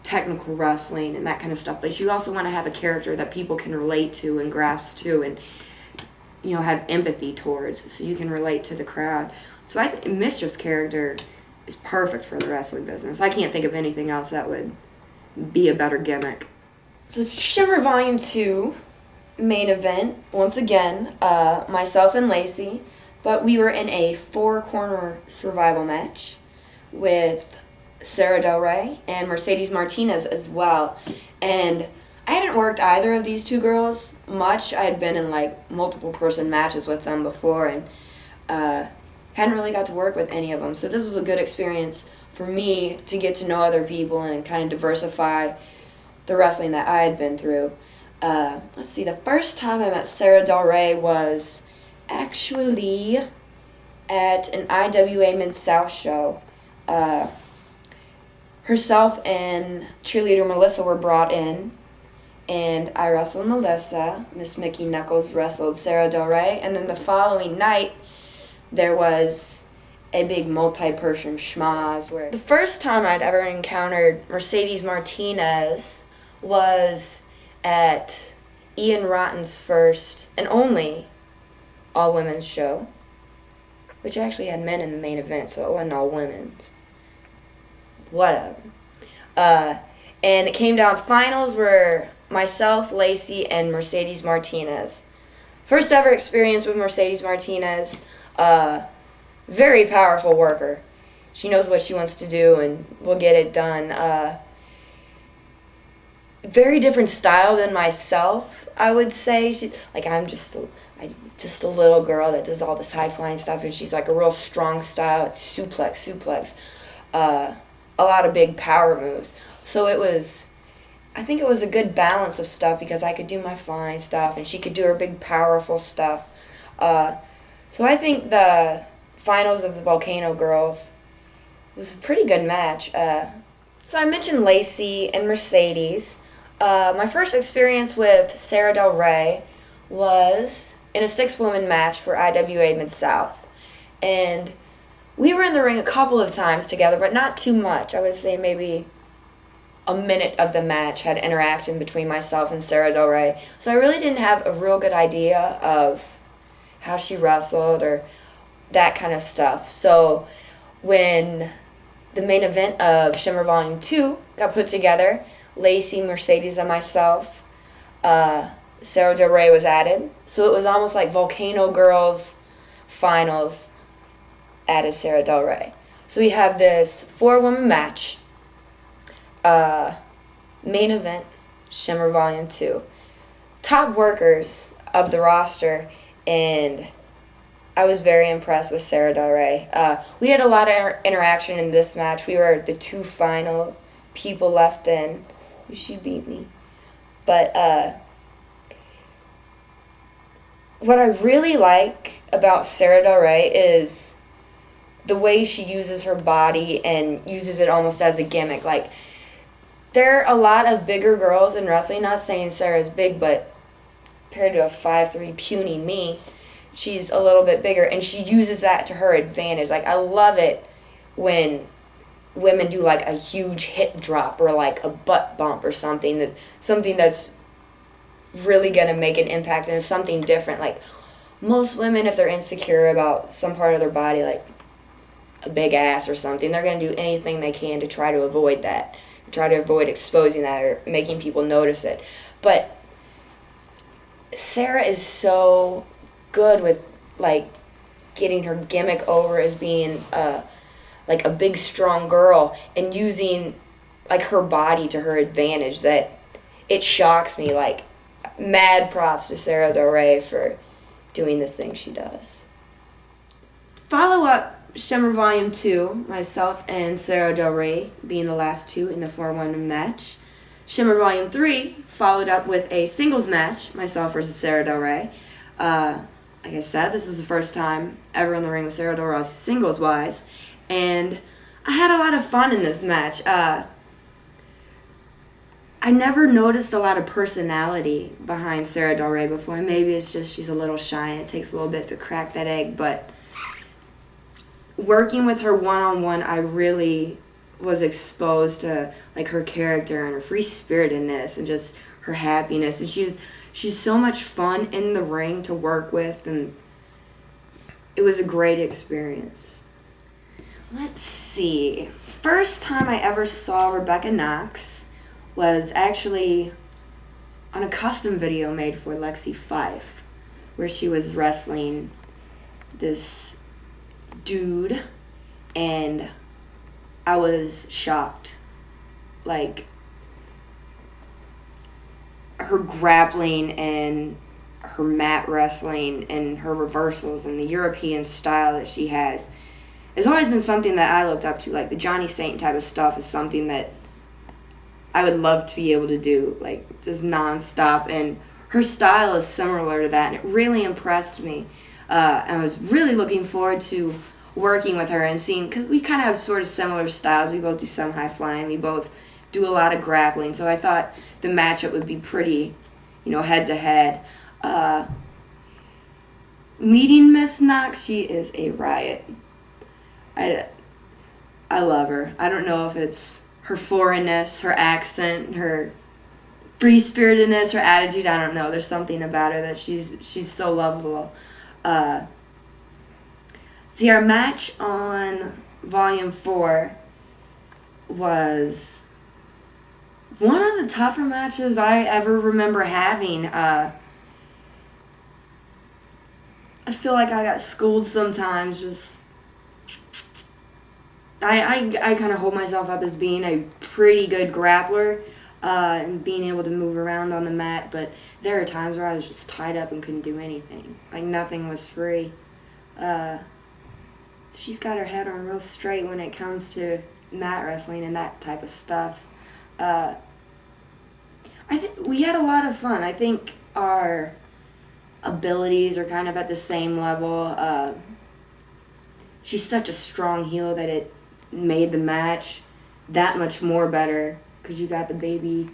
technical wrestling and that kind of stuff, but you also want to have a character that people can relate to and grasp to, and, you know, have empathy towards, so you can relate to the crowd. So I think Mischief's character is perfect for the wrestling business. I can't think of anything else that would be a better gimmick. So Shimmer Volume 2, main event, once again, myself and Lacey, but we were in a 4-corner survival match with Sarah Del Rey and Mercedes Martinez as well. And I hadn't worked either of these two girls much. I had been in like multiple person matches with them before, and hadn't really got to work with any of them. So this was a good experience for me to get to know other people and kind of diversify the wrestling that I had been through. Let's see, the first time I met Sarah Del Rey was actually at an IWA Mid-South show. Herself and Cheerleader Melissa were brought in, and I wrestled Melissa. Miss Mickey Knuckles wrestled Sarah Del Rey, and then the following night there was a big multi-person schmaz where the first time I'd ever encountered Mercedes Martinez was at Ian Rotten's first and only all-women's show, which actually had men in the main event, so it wasn't all women's. Whatever. And it came down to finals where myself, Lacey, and Mercedes Martinez. First ever experience with Mercedes Martinez. Very powerful worker. She knows what she wants to do and will get it done. Very different style than myself, I would say. I'm just a little girl that does all this high-flying stuff, and she's like a real strong style, suplex. A lot of big power moves. So I think it was a good balance of stuff, because I could do my flying stuff and she could do her big powerful stuff. So I think the finals of the Volcano Girls was a pretty good match. So I mentioned Lacey and Mercedes. My first experience with Sarah Del Rey was in a 6-woman match for IWA Mid-South. And we were in the ring a couple of times together, but not too much. I would say maybe a minute of the match had interaction between myself and Sarah Del Rey. So I really didn't have a real good idea of how she wrestled or that kind of stuff. So when the main event of Shimmer Volume 2 got put together, Lacey, Mercedes, and myself, Sarah Del Rey was added. So it was almost like Volcano Girls finals added Sarah Del Rey. So we have this 4-woman match, main event, Shimmer Volume 2. Top workers of the roster, and I was very impressed with Sarah Del Rey. We had a lot of interaction in this match. We were the 2 final people left in. She beat me. But what I really like about Sarah Del Rey is the way she uses her body and uses it almost as a gimmick. Like, there are a lot of bigger girls in wrestling, not saying Sarah's big, but compared to a 5'3" puny me, she's a little bit bigger, and she uses that to her advantage. Like, I love it when women do like a huge hip drop or like a butt bump or something that's really gonna make an impact, and it's something different. Like, most women, if they're insecure about some part of their body, like, a big ass or something. They're going to do anything they can to try to avoid that, try to avoid exposing that or making people notice it. But Sarah is so good with, like, getting her gimmick over as being like a big strong girl and using, like, her body to her advantage, that it shocks me. Like, mad props to Sarah Del Rey for doing this thing she does. Follow up Shimmer Volume 2, myself and Sarah Del Rey being the last two in the 4-1 match. Shimmer Volume 3 followed up with a singles match, myself versus Sarah Del Rey. Like I said, this is the first time ever in the ring with Sarah Del Rey singles-wise, and I had a lot of fun in this match. I never noticed a lot of personality behind Sarah Del Rey before. Maybe it's just she's a little shy and it takes a little bit to crack that egg, but working with her one-on-one, I really was exposed to, like, her character and her free-spiritedness and just her happiness. And she's so much fun in the ring to work with, and it was a great experience. Let's see. First time I ever saw Rebecca Knox was actually on a custom video made for Lacey Fife, where she was wrestling this dude, and I was shocked. Like, her grappling and her mat wrestling and her reversals and the European style that she has always been something that I looked up to. Like, the Johnny Saint type of stuff is something that I would love to be able to do, like, just nonstop, and her style is similar to that, and it really impressed me. And I was really looking forward to working with her and seeing, because we kind of have sort of similar styles. We both do some high flying. We both do a lot of grappling. So I thought the matchup would be pretty, head to head. Meeting Miss Knox, she is a riot. I love her. I don't know if it's her foreignness, her accent, her free-spiritedness, her attitude. I don't know. There's something about her that she's so lovable. See, our match on Volume 4 was one of the tougher matches I ever remember having. I feel like I got schooled sometimes. Just I kind of hold myself up as being a pretty good grappler and being able to move around on the mat, but there are times where I was just tied up and couldn't do anything. Like, nothing was free. She's got her head on real straight when it comes to mat wrestling and that type of stuff. We had a lot of fun. I think our abilities are kind of at the same level. She's such a strong heel that it made the match that much more better, because you got the baby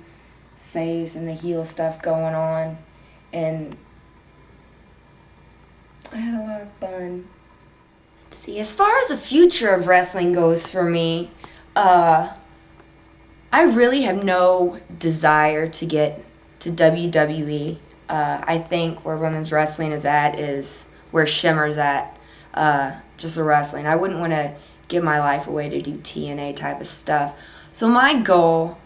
face and the heel stuff going on, and I had a lot of fun. Let's see, as far as the future of wrestling goes for me, I really have no desire to get to WWE. I think where women's wrestling is at is where Shimmer's at, just the wrestling. I wouldn't want to give my life away to do TNA type of stuff. So my goal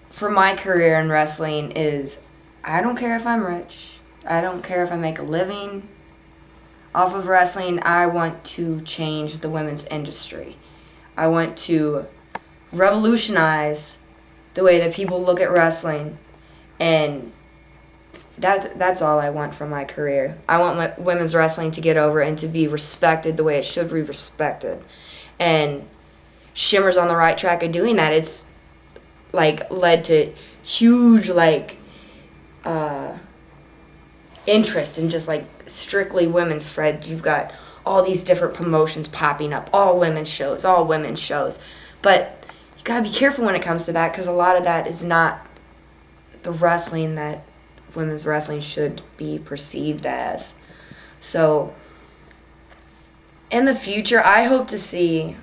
for my career in wrestling is, I don't care if I'm rich. I don't care if I make a living off of wrestling. I want to change the women's industry. I want to revolutionize the way that people look at wrestling, and that's all I want from my career. I want women's wrestling to get over and to be respected the way it should be respected. And Shimmer's on the right track of doing that. It's like led to huge interest in just like strictly women's thread. You've got all these different promotions popping up, all women's shows. But you gotta be careful when it comes to that, because a lot of that is not the wrestling that women's wrestling should be perceived as. So in the future, I hope to see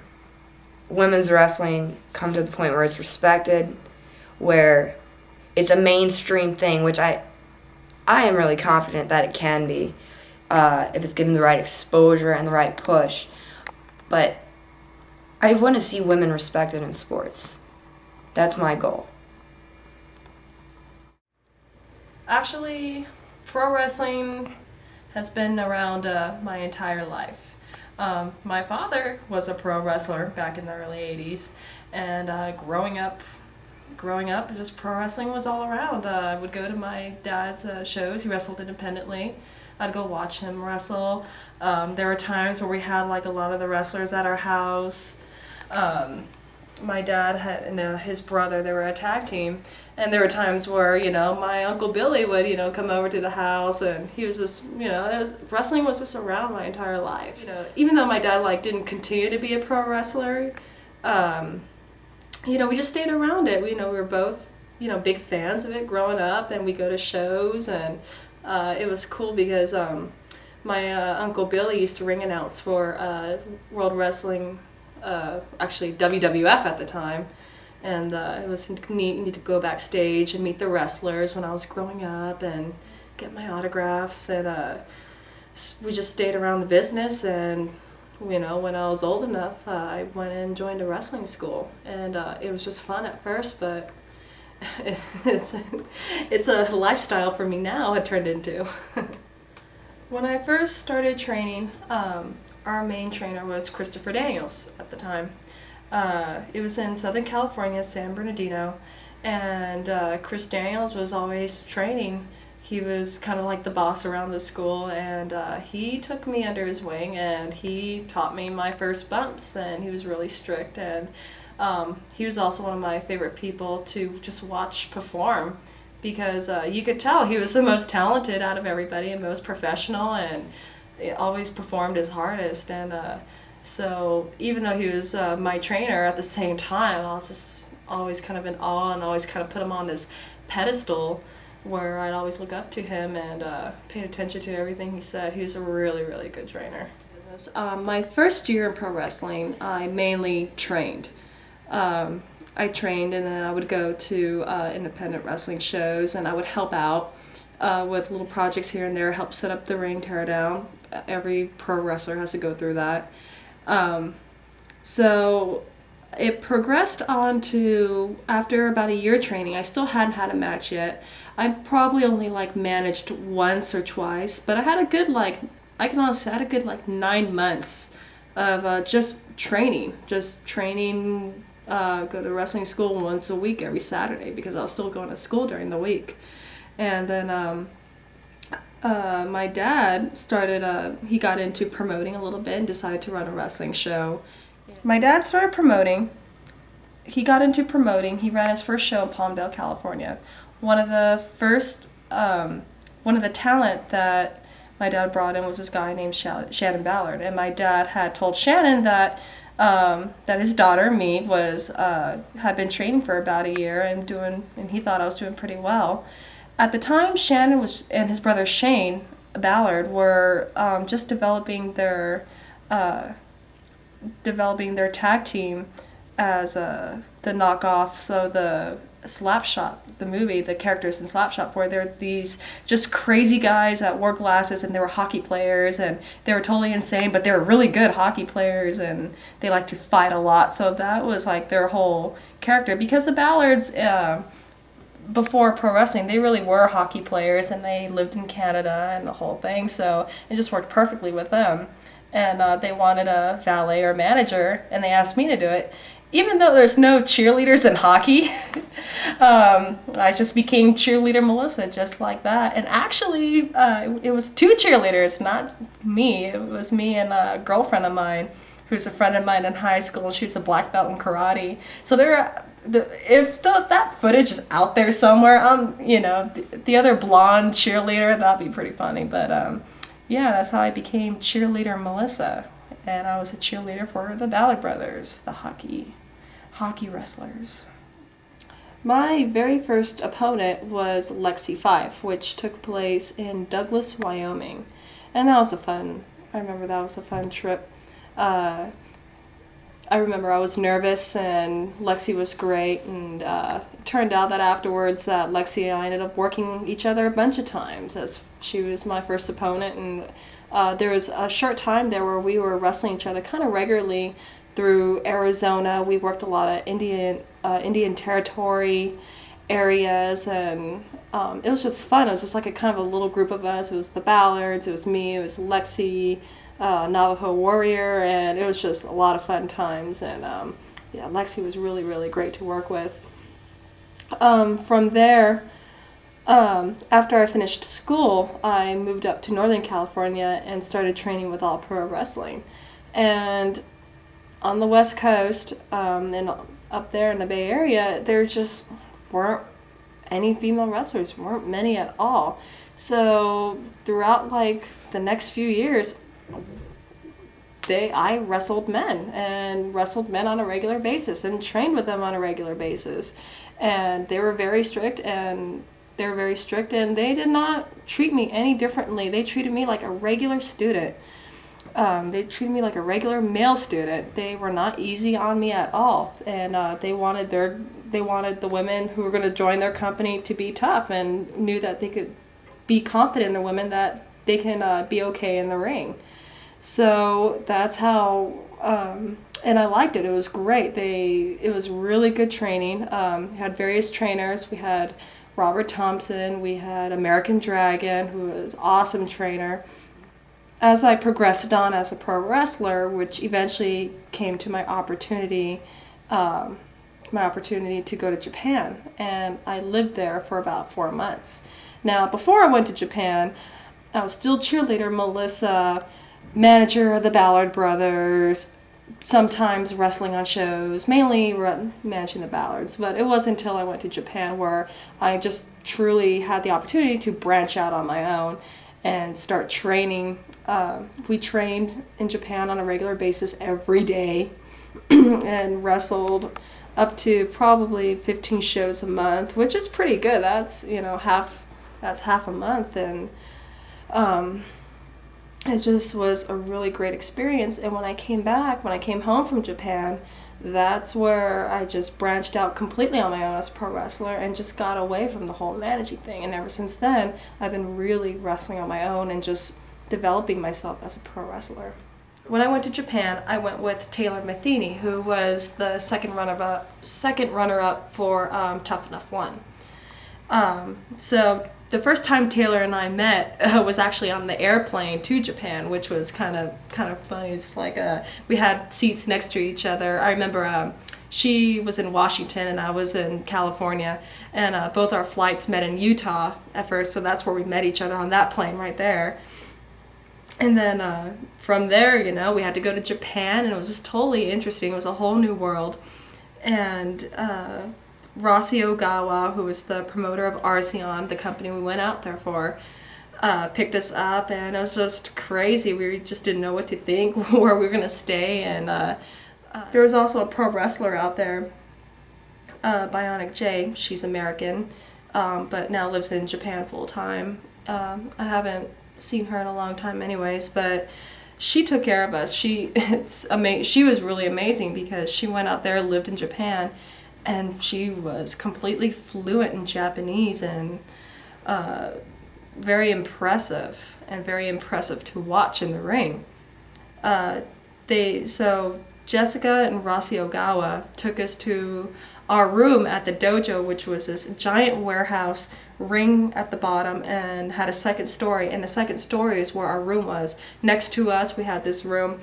women's wrestling come to the point where it's respected, where it's a mainstream thing, which I am really confident that it can be, if it's given the right exposure and the right push. But I want to see women respected in sports. That's my goal. Actually, pro wrestling has been around my entire life. My father was a pro wrestler back in the early 80s, and growing up, just pro wrestling was all around. I would go to my dad's shows. He wrestled independently. I'd go watch him wrestle. There were times where we had like a lot of the wrestlers at our house. My dad had and his brother, they were a tag team, and there were times where, you know, my Uncle Billy would, you know, come over to the house, and he was just, you know, wrestling was just around my entire life. You know, even though my dad like didn't continue to be a pro wrestler, you know, we just stayed around it. We were both, you know, big fans of it growing up, and we go to shows, and it was cool because my Uncle Billy used to ring announce for World Wrestling, actually WWF at the time, and it was neat to go backstage and meet the wrestlers when I was growing up and get my autographs, and we just stayed around the business. And you know, when I was old enough, I went and joined a wrestling school, and it was just fun at first, but it's a lifestyle for me now. It turned into. When I first started training, our main trainer was Christopher Daniels at the time. It was in Southern California, San Bernardino, and Chris Daniels was always training. He was kind of like the boss around the school, and he took me under his wing, and he taught me my first bumps, and he was really strict, and he was also one of my favorite people to just watch perform, because you could tell he was the most talented out of everybody and most professional, and always performed his hardest. And so even though he was my trainer, at the same time I was just always kind of in awe and always kind of put him on this pedestal where I'd always look up to him and paid attention to everything he said. He was a really, really good trainer. My first year in pro wrestling, I mainly trained. I trained, and then I would go to independent wrestling shows, and I would help out with little projects here and there, help set up the ring, tear it down. Every pro wrestler has to go through that. So it progressed on to, after about a year training, I still hadn't had a match yet. I probably only like managed once or twice, but I had a good I can honestly say I had a good 9 months of just training, go to wrestling school once a week every Saturday, because I was still going to school during the week. And then my dad started, he got into promoting a little bit and decided to run a wrestling show. My dad started promoting. He got into promoting. He ran his first show in Palmdale, California. One of the talent that my dad brought in was this guy named Shannon Ballard. And my dad had told Shannon that his daughter, me, had been training for about a year and he thought I was doing pretty well. At the time, Shannon and his brother Shane Ballard were just developing their tag team as the knockoff. So the Slapshot, the movie, the characters in Slapshot, where they're these just crazy guys that wore glasses, and they were hockey players, and they were totally insane, but they were really good hockey players, and they liked to fight a lot. So that was like their whole character, because the Ballards, before pro wrestling, they really were hockey players, and they lived in Canada and the whole thing, so it just worked perfectly with them. And they wanted a valet or manager, and they asked me to do it. Even though there's no cheerleaders in hockey, I just became Cheerleader Melissa just like that. And actually, it was 2 cheerleaders, not me. It was me and a girlfriend of mine, who's a friend of mine in high school, and she was a black belt in karate. So if that footage is out there somewhere, the other blonde cheerleader, that'd be pretty funny. But yeah, that's how I became Cheerleader Melissa. And I was a cheerleader for the Ballard brothers, the hockey wrestlers. My very first opponent was Lacey, which took place in Douglas, Wyoming. And I remember that was a fun trip. I remember I was nervous, and Lacey was great, and it turned out that afterwards Lacey and I ended up working each other a bunch of times, as she was my first opponent, and there was a short time there where we were wrestling each other kind of regularly through Arizona. We worked a lot of Indian Territory areas, and it was just fun. It was just like a kind of a little group of us. It was the Ballards, it was me, it was Lacey, Navajo Warrior, and it was just a lot of fun times. And yeah, Lacey was really, really great to work with. From there, after I finished school, I moved up to Northern California and started training with All Pro Wrestling. And on the West Coast, and up there in the Bay Area, there just weren't any female wrestlers, weren't many at all. So throughout like the next few years, I wrestled men on a regular basis and trained with them on a regular basis. And they were very strict, and they did not treat me any differently. They treated me like a regular student. They treated me like a regular male student. They were not easy on me at all, and they wanted the women who were going to join their company to be tough and knew that they could be confident in women, that they can be okay in the ring. So that's how, and I liked it. It was great. It was really good training. We had various trainers. We had Robert Thompson. We had American Dragon, who was an awesome trainer. As I progressed on as a pro wrestler, which eventually came to my opportunity to go to Japan, and I lived there for about 4 months. Now, before I went to Japan, I was still Cheerleader Melissa, manager of the Ballard brothers, sometimes wrestling on shows, mainly managing the Ballards. But it wasn't until I went to Japan where I just truly had the opportunity to branch out on my own and start training. We trained in Japan on a regular basis every day and wrestled up to probably 15 shows a month, which is pretty good. That's half a month, and it just was a really great experience. And when I came home from Japan, that's where I just branched out completely on my own as a pro wrestler and just got away from the whole managing thing. And ever since then, I've been really wrestling on my own and just developing myself as a pro wrestler. When I went to Japan, I went with Taylor Matheny, who was the second runner-up for Tough Enough 1. So the first time Taylor and I met was actually on the airplane to Japan, which was kind of funny. It's like we had seats next to each other. I remember she was in Washington and I was in California, and both our flights met in Utah at first, so that's where we met each other, on that plane right there. And then from there, we had to go to Japan, and it was just totally interesting. It was a whole new world. And Rossi Ogawa, who was the promoter of Arceon, the company we went out there for, picked us up, and it was just crazy. We just didn't know what to think, where we were going to stay. And there was also a pro wrestler out there, Bionic J. She's American, but now lives in Japan full time. I haven't seen her in a long time anyways, but she took care of us. She was really amazing, because she went out there, lived in Japan, and she was completely fluent in Japanese, and very impressive to watch in the ring. So Jessica and Rossi Ogawa took us to our room at the dojo, which was this giant warehouse, ring at the bottom, and had a second story. And the second story is where our room was. Next to us, we had this room.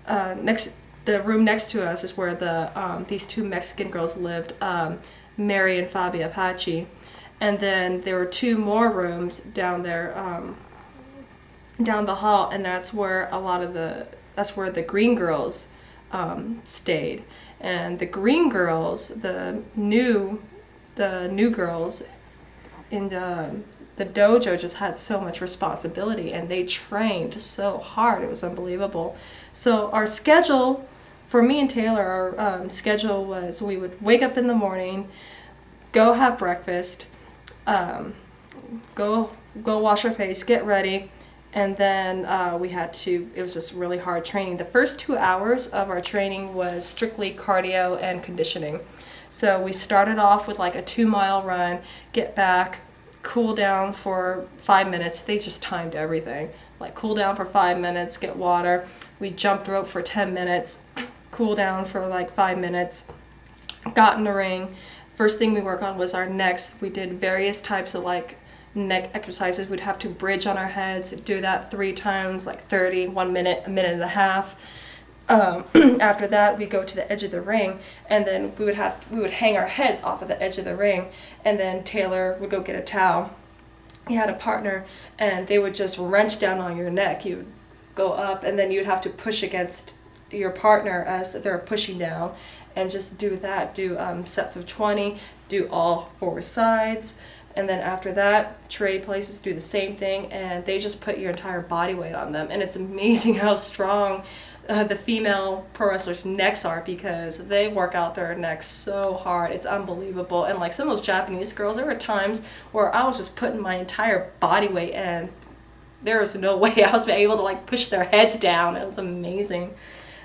The room next to us is where these two Mexican girls lived, Mary and Fabi Apache. And then there were 2 more rooms down there, down the hall, and that's where the Green Girls stayed. And the Green Girls, the new girls in the dojo, just had so much responsibility, and they trained so hard. It was unbelievable. So our schedule, for me and Taylor, our schedule was, we would wake up in the morning, go have breakfast, go wash our face, get ready, and then it was just really hard training. The first 2 hours of our training was strictly cardio and conditioning. So we started off with like a 2-mile run, get back, cool down for 5 minutes. They just timed everything. Like cool down for 5 minutes, get water. We jumped rope for 10 minutes, cool down for like 5 minutes, got in the ring. First thing we work on was our necks. We did various types of like neck exercises. We'd have to bridge on our heads, do that 3 times, like 30, 1 minute, a minute and a half. After that, we go to the edge of the ring, and then we would hang our heads off of the edge of the ring, and then Taylor would go get a towel. He had a partner, and they would just wrench down on your neck. You would go up, and then you'd have to push against your partner as they're pushing down, and just do that. Do sets of 20, do all 4 sides, and then after that, trade places, do the same thing, and they just put your entire body weight on them. And it's amazing how strong the female pro wrestlers' necks are, because they work out their necks so hard. It's unbelievable. And like some of those Japanese girls, there were times where I was just putting my entire body weight, and there was no way I was able to like push their heads down. It was amazing.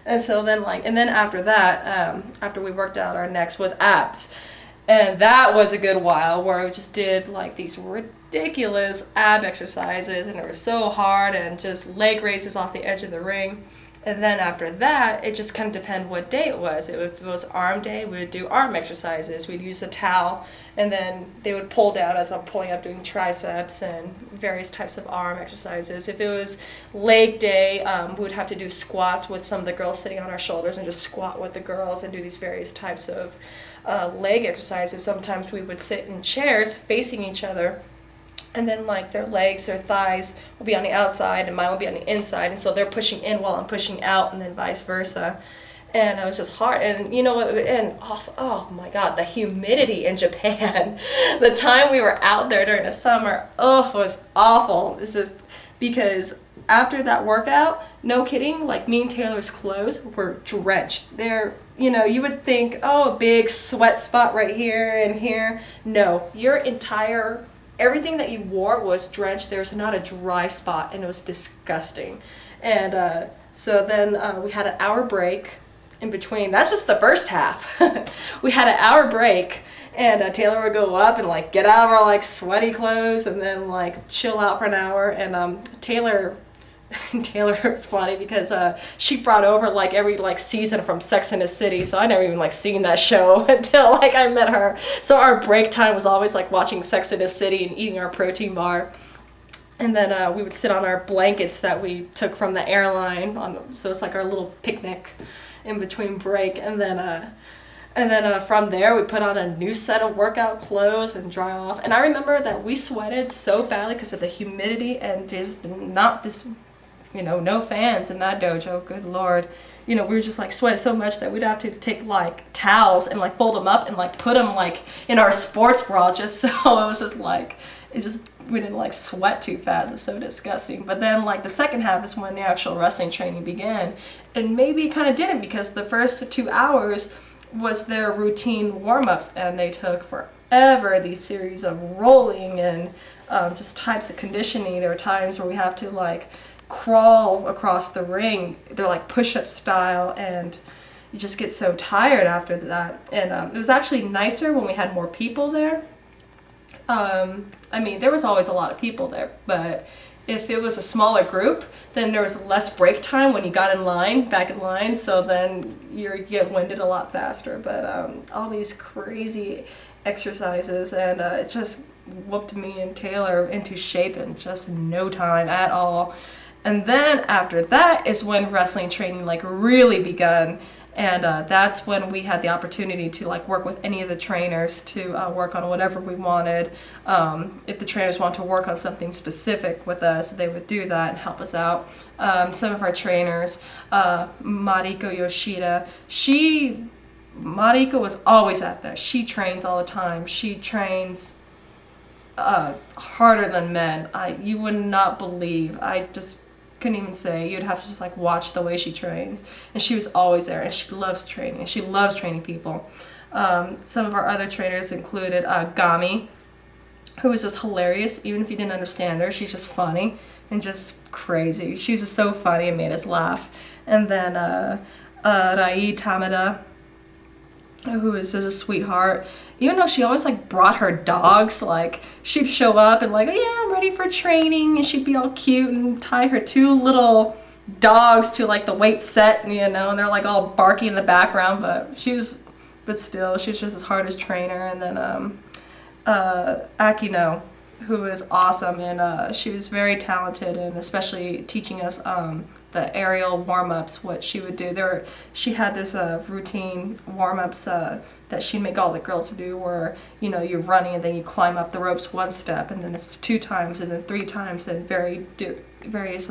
And so then after that, after we worked out our necks, was abs. And that was a good while, where we just did like these ridiculous ab exercises, and it was so hard, and just leg raises off the edge of the ring. And then after that, it just kind of depended what day it was. If it was arm day, we would do arm exercises. We'd use a towel, and then they would pull down as I'm pulling up, doing triceps and various types of arm exercises. If it was leg day, we would have to do squats with some of the girls sitting on our shoulders, and just squat with the girls and do these various types of leg exercises. Sometimes we would sit in chairs facing each other, and then like their legs, their thighs will be on the outside and mine will be on the inside, and so they're pushing in while I'm pushing out, and then vice versa. And it was just hard. And you know what, and also, oh my god, the humidity in Japan. The time we were out there during the summer, it was awful. It's just because after that workout, no kidding, like me and Taylor's clothes were drenched. They're, you know, you would think, oh, a big sweat spot right here and here. No, your entire, everything that you wore was drenched. There was not a dry spot, and it was disgusting. And so then we had an hour break in between. That's just the first half. We had an hour break, and Taylor would go up and like get out of our like sweaty clothes, and then like chill out for an hour. And Taylor was funny because she brought over like every like season from Sex and the City, so I never even like seen that show until like I met her. So our break time was always like watching Sex and the City and eating our protein bar. And then we would sit on our blankets that we took from the airline, so it's like our little picnic in between break. And then from there we put on a new set of workout clothes and dry off. And I remember that we sweated so badly because of the humidity, and just not this, you know, no fans in that dojo, good lord. You know, we were just like sweating so much that we'd have to take like towels and like fold them up and like put them like in our sports bra, just so it was just like, we didn't like sweat too fast. It was so disgusting. But then like the second half is when the actual wrestling training began, and maybe it kind of didn't, because the first 2 hours was their routine warm-ups, and they took forever, these series of rolling and just types of conditioning. There were times where we have to like crawl across the ring. They're like push-up style, and you just get so tired after that. And it was actually nicer when we had more people there. I mean, there was always a lot of people there, but if it was a smaller group, then there was less break time when you got back in line, so then you get winded a lot faster. But all these crazy exercises, and it just whooped me and Taylor into shape in just no time at all. And then after that is when wrestling training like really begun. And that's when we had the opportunity to like work with any of the trainers to work on whatever we wanted. If the trainers want to work on something specific with us, they would do that and help us out. Some of our trainers, Mariko Yoshida, Mariko was always at that. She trains all the time. She trains harder than men. You would not believe. I just couldn't even say. You'd have to just like watch the way she trains, and she was always there, and she loves training, and she loves training people. Some of our other trainers included Gami, who was just hilarious. Even if you didn't understand her, she's just funny and just crazy. She was just so funny and made us laugh. And then Rai Tamada, who was just a sweetheart. Even though she always like brought her dogs, like she'd show up and like, oh, yeah, I'm ready for training, and she'd be all cute and tie her 2 little dogs to like the weight set, you know, and they're like all barky in the background, but still, she was just his hardest trainer. And then Akino, who is awesome, and she was very talented, and especially teaching us the aerial warm-ups, what she would do. She had this routine warm-ups that she'd make all the girls do, where, you know, you're running and then you climb up the ropes one step, and then it's 2 times, and then 3 times, and various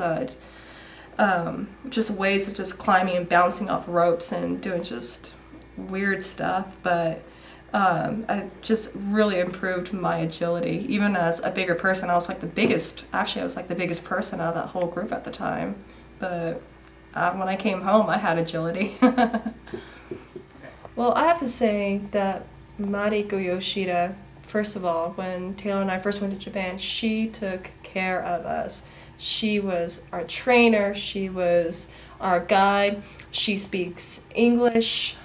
just ways of just climbing and bouncing off ropes and doing just weird stuff. But I just really improved my agility. Even as a bigger person, I was like the biggest person out of that whole group at the time. But when I came home, I had agility. Well, I have to say that Mariko Yoshida, first of all, when Taylor and I first went to Japan, she took care of us. She was our trainer, she was our guide, she speaks English.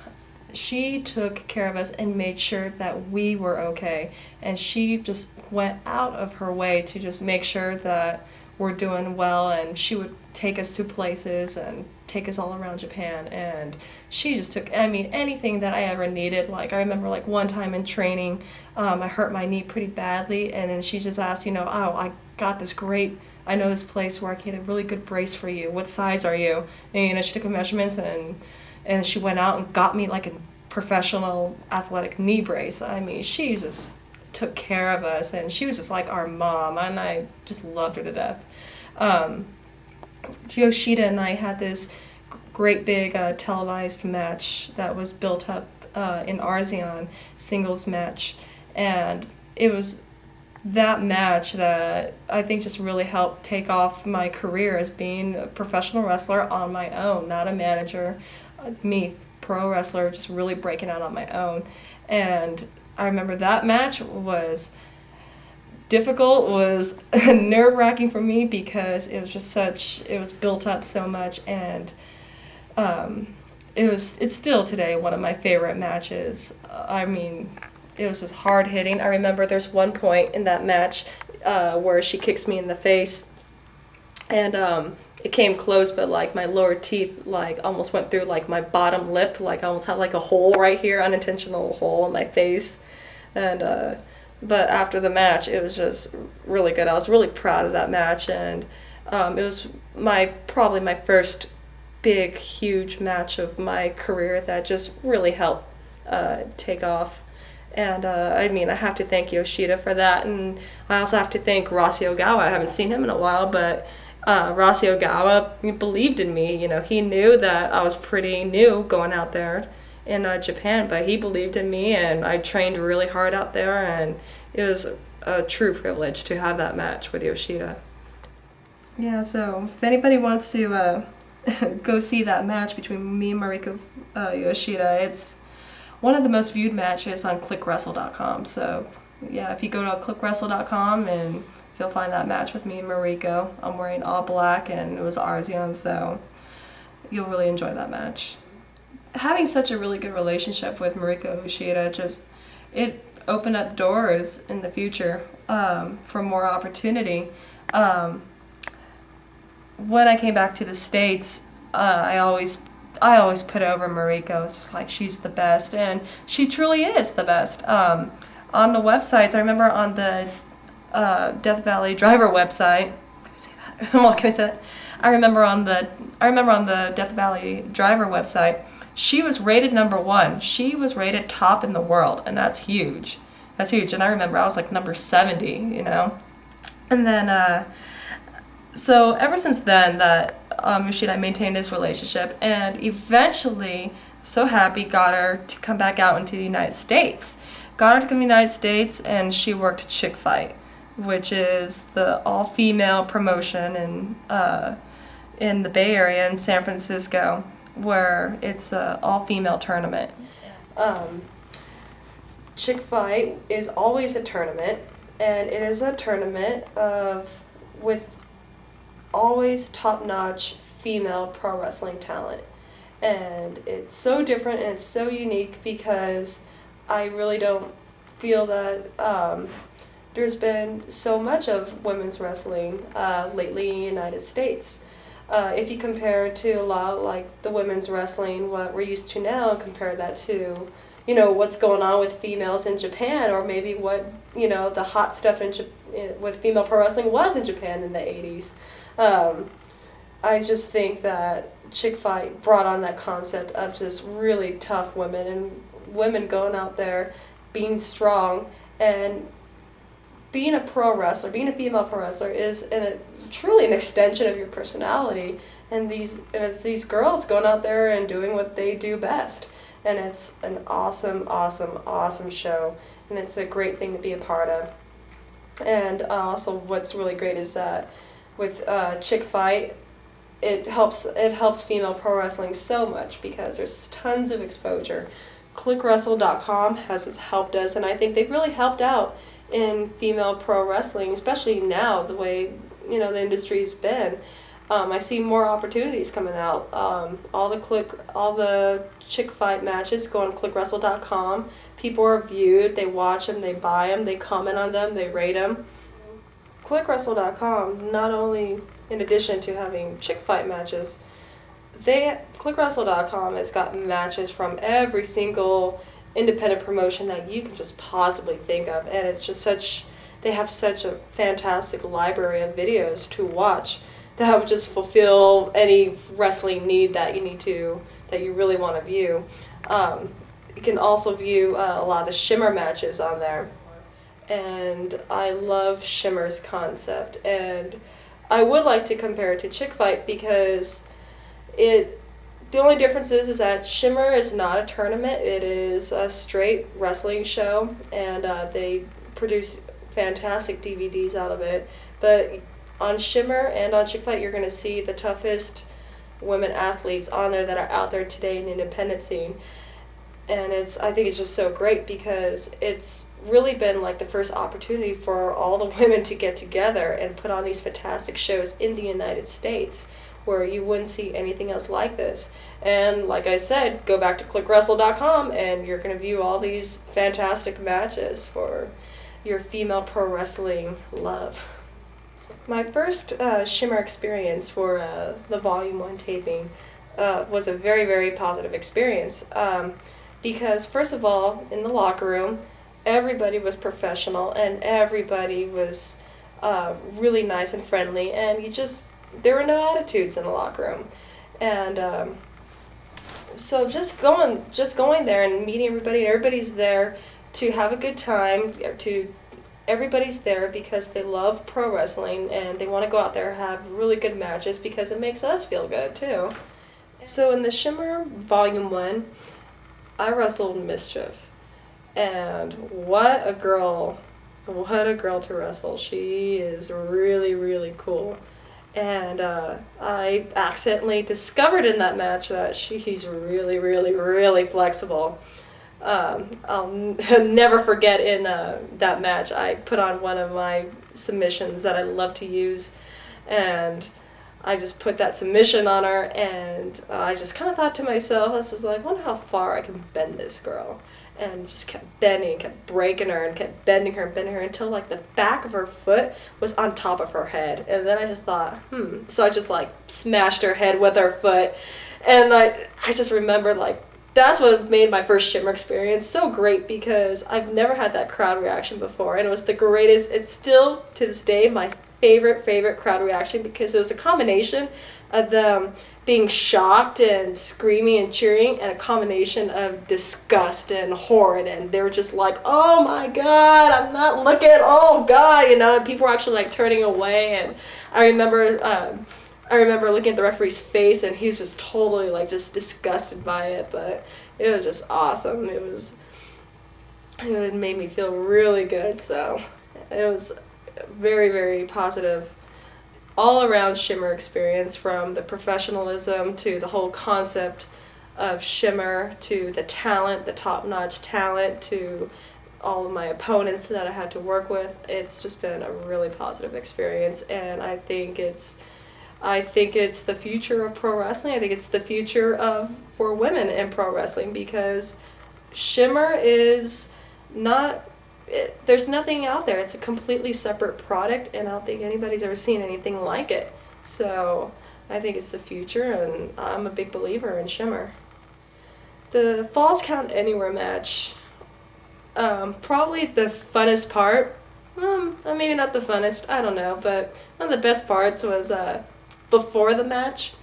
She took care of us and made sure that we were okay. And she just went out of her way to just make sure that we're doing well, and she would take us to places and take us all around Japan. And she just took, I mean, anything that I ever needed. Like, I remember like one time in training, I hurt my knee pretty badly, and then she just asked, you know, oh, I got this great, I know this place where I can get a really good brace for you. What size are you? And, you know, she took my measurements, and she went out and got me like a professional athletic knee brace. I mean, she just took care of us, and she was just like our mom, and I just loved her to death. Yoshida and I had this great big televised match that was built up in ASEAN, singles match, and it was that match that I think just really helped take off my career as being a professional wrestler on my own, not a manager, me, pro wrestler, just really breaking out on my own. And I remember that match was difficult, was nerve-wracking for me, because it was just it was built up so much, and it's still today one of my favorite matches. I mean, it was just hard-hitting. I remember there's one point in that match where she kicks me in the face, and it came close, but like my lower teeth like almost went through like my bottom lip, like I almost had like a hole right here, unintentional hole in my face. And but after the match, it was just really good. I was really proud of that match, and it was probably my first big, huge match of my career that just really helped take off. And I mean, I have to thank Yoshida for that, and I also have to thank Rossi Ogawa. I haven't seen him in a while, but Rossi Ogawa believed in me. You know, he knew that I was pretty new going out there in Japan, but he believed in me, and I trained really hard out there, and it was a true privilege to have that match with Yoshida. Yeah, so if anybody wants to go see that match between me and Mariko Yoshida, it's one of the most viewed matches on clickwrestle.com. So yeah, if you go to clickwrestle.com, and you'll find that match with me and Mariko. I'm wearing all black, and it was ASEAN, so you'll really enjoy that match. Having such a really good relationship with Mariko Yoshida, it opened up doors in the future for more opportunity. When I came back to the States, I always put over Mariko. It's just like, she's the best, and she truly is the best. On the websites, I remember on the Death Valley Driver website. Can I say that? Well, can I say that? I remember on the Death Valley Driver website, she was rated #1. She was rated top in the world, and that's huge. That's huge. And I remember I was like number 70, you know. And then, so ever since then, that Yoshida maintained this relationship, and eventually, so happy, got her to come back out into the United States. Got her to come to the United States, and she worked Chick Fight, which is the all-female promotion in the Bay Area in San Francisco, where it's an all-female tournament. Chick Fight is always a tournament, and it is a tournament with always top-notch female pro wrestling talent. And it's so different, and it's so unique, because I really don't feel that there's been so much of women's wrestling lately in the United States. If you compare to a lot like the women's wrestling, what we're used to now, and compare that to, you know, what's going on with females in Japan, or maybe what, you know, the hot stuff with female pro wrestling was in Japan in the 80s. I just think that Chick Fight brought on that concept of just really tough women, and women going out there being strong, and being a pro wrestler, being a female pro wrestler is truly an extension of your personality, and it's these girls going out there and doing what they do best, and it's an awesome, awesome, awesome show, and it's a great thing to be a part of. And also what's really great is that with Chick Fight, it helps female pro wrestling so much because there's tons of exposure. ClickWrestle.com has helped us, and I think they've really helped out in female pro wrestling, especially now the way, you know, the industry's been. I see more opportunities coming out. All the Chick Fight matches go on ClickWrestle.com. People are viewed, they watch them, they buy them, they comment on them, they rate them. ClickWrestle.com, not only in addition to having Chick Fight matches, ClickWrestle.com has got matches from every single independent promotion that you can just possibly think of, and it's just they have such a fantastic library of videos to watch that would just fulfill any wrestling need that you really want to view. You can also view a lot of the Shimmer matches on there, and I love Shimmer's concept, and I would like to compare it to Chick Fight because the only difference is that Shimmer is not a tournament, it is a straight wrestling show, and they produce fantastic DVDs out of it. But on Shimmer and on Chick Fight, you're going to see the toughest women athletes on there that are out there today in the independent scene. And I think it's just so great because it's really been like the first opportunity for all the women to get together and put on these fantastic shows in the United States, where you wouldn't see anything else like this. And like I said, go back to ClickWrestle.com and you're going to view all these fantastic matches for your female pro wrestling love. My first Shimmer experience for the Volume 1 taping was a very, very positive experience. Because first of all, in the locker room, everybody was professional and everybody was really nice and friendly, and there were no attitudes in the locker room. And so just going there and meeting everybody, everybody's there to have a good time, everybody's there because they love pro wrestling and they want to go out there and have really good matches because it makes us feel good too. So in the Shimmer Volume 1, I wrestled Mischief, and what a girl to wrestle. She is really, really cool. And I accidentally discovered in that match that he's really, really, really flexible. I'll never forget in that match, I put on one of my submissions that I love to use, and I just put that submission on her, and I just kind of thought to myself, I was like, I wonder how far I can bend this girl. And just kept bending, kept breaking her, and kept bending her until like the back of her foot was on top of her head. And then I just thought, So I just like smashed her head with her foot. And I just remembered like, that's what made my first Shimmer experience so great, because I've never had that crowd reaction before. And it was the greatest, it's still to this day my favorite crowd reaction, because it was a combination of them being shocked and screaming and cheering, and a combination of disgust and horror, and they were just like, oh my god, I'm not looking, oh god, you know, and people were actually like turning away. And I remember looking at the referee's face, and he was just totally like just disgusted by it, but it was just awesome. It made me feel really good, so it was very, very positive all-around Shimmer experience, from the professionalism to the whole concept of Shimmer, to the talent, the top-notch talent, to all of my opponents that I had to work with. It's just been a really positive experience, and I think it's the future of pro wrestling. I think it's the future for women in pro wrestling, because Shimmer is not, there's nothing out there. It's a completely separate product, and I don't think anybody's ever seen anything like it. So I think it's the future, and I'm a big believer in Shimmer. The Falls Count Anywhere match, probably the funnest part. Maybe not the funnest, I don't know, but one of the best parts was before the match,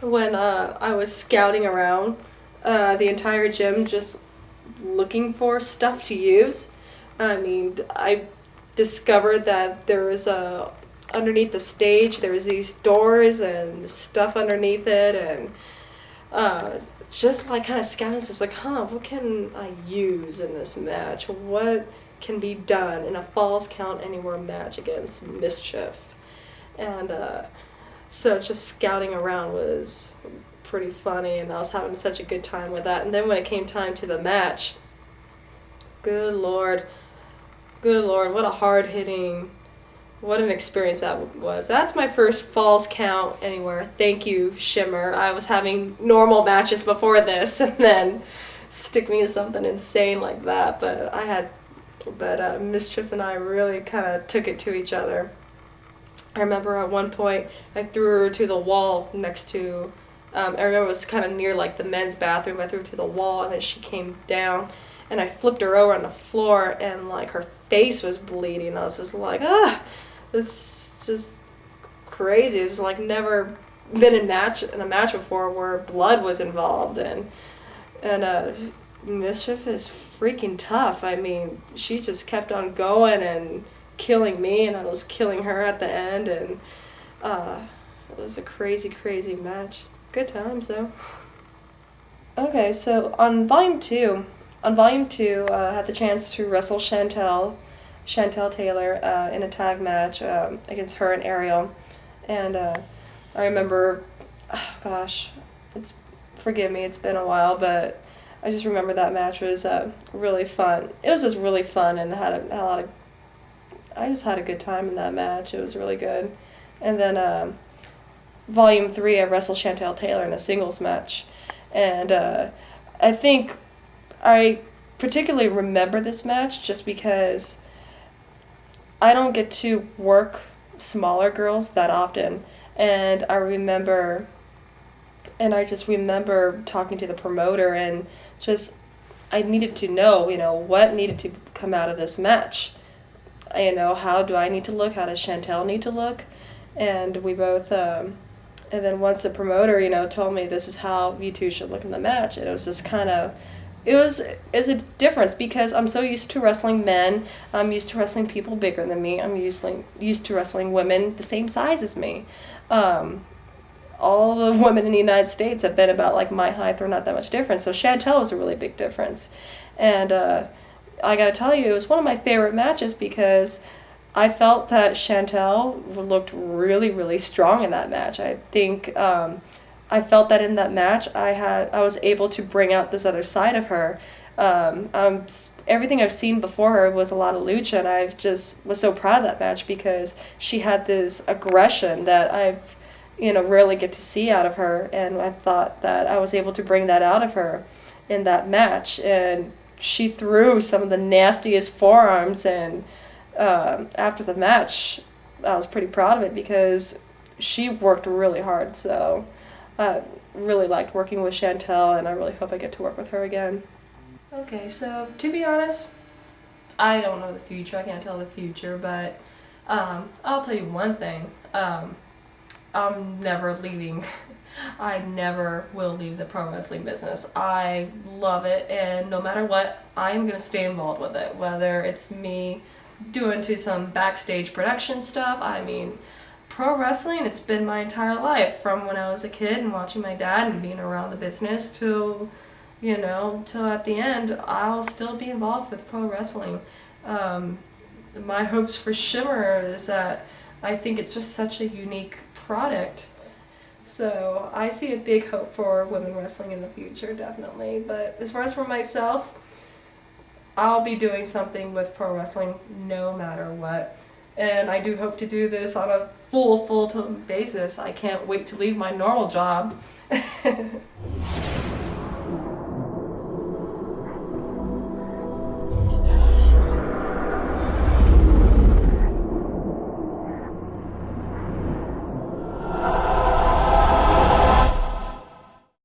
when I was scouting around the entire gym just looking for stuff to use. I mean, I discovered that there was underneath the stage, there was these doors and stuff underneath it, and just like kind of scouting, just like, what can I use in this match? What can be done in a Falls Count Anywhere match against Mischief? And so just scouting around was pretty funny, and I was having such a good time with that. And then when it came time to the match, good lord, what a hard-hitting, what an experience that was. That's my first Falls Count Anywhere. Thank you, Shimmer. I was having normal matches before this, and then stick me in something insane like that. But Mischief and I really kind of took it to each other. I remember at one point I threw her to the wall next to, I remember it was kind of near like the men's bathroom. I threw her to the wall, and then she came down, and I flipped her over on the floor, and like her face was bleeding. I was just like, this is just crazy. It's just like never been in a match before where blood was involved, and Mischief is freaking tough. I mean, she just kept on going and killing me, and I was killing her at the end, and it was a crazy match. Good times though. Okay, so on volume 2, I had the chance to wrestle Chantel Taylor in a tag match against her and Ariel, and I remember, forgive me, it's been a while, but I just remember that match was really fun. It was just really fun, and I just had a good time in that match. It was really good. And then volume 3, I wrestled Chantel Taylor in a singles match, and I think I particularly remember this match just because I don't get to work smaller girls that often, and I just remember talking to the promoter, and just I needed to know, what needed to come out of this match. How do I need to look? How does Chantel need to look? And we both, and then once the promoter, told me this is how you two should look in the match, and it was just kind of, it's a difference because I'm so used to wrestling men. I'm used to wrestling people bigger than me. I'm used to wrestling women the same size as me. All the women in the United States have been about like my height. They're not that much different. So Chantel was a really big difference. And I gotta tell you, it was one of my favorite matches because I felt that Chantel looked really strong in that match. I think I felt that in that match I was able to bring out this other side of her. Everything I've seen before her was a lot of lucha, and I just was so proud of that match because she had this aggression that I've rarely get to see out of her, and I thought that I was able to bring that out of her in that match. And she threw some of the nastiest forearms, and after the match I was pretty proud of it because she worked really hard. So I really liked working with Chantel, and I really hope I get to work with her again. Okay, so to be honest, I don't know the future. I can't tell the future, but I'll tell you one thing. I'm never leaving. I never will leave the pro wrestling business. I love it, and no matter what, I am going to stay involved with it. Whether it's me doing some backstage production stuff. I mean, pro wrestling, it's been my entire life, from when I was a kid and watching my dad and being around the business till at the end, I'll still be involved with pro wrestling. My hopes for Shimmer is that I think it's just such a unique product. So I see a big hope for women wrestling in the future, definitely. But as far as for myself, I'll be doing something with pro wrestling no matter what. And I do hope to do this on a full-time basis. I can't wait to leave my normal job.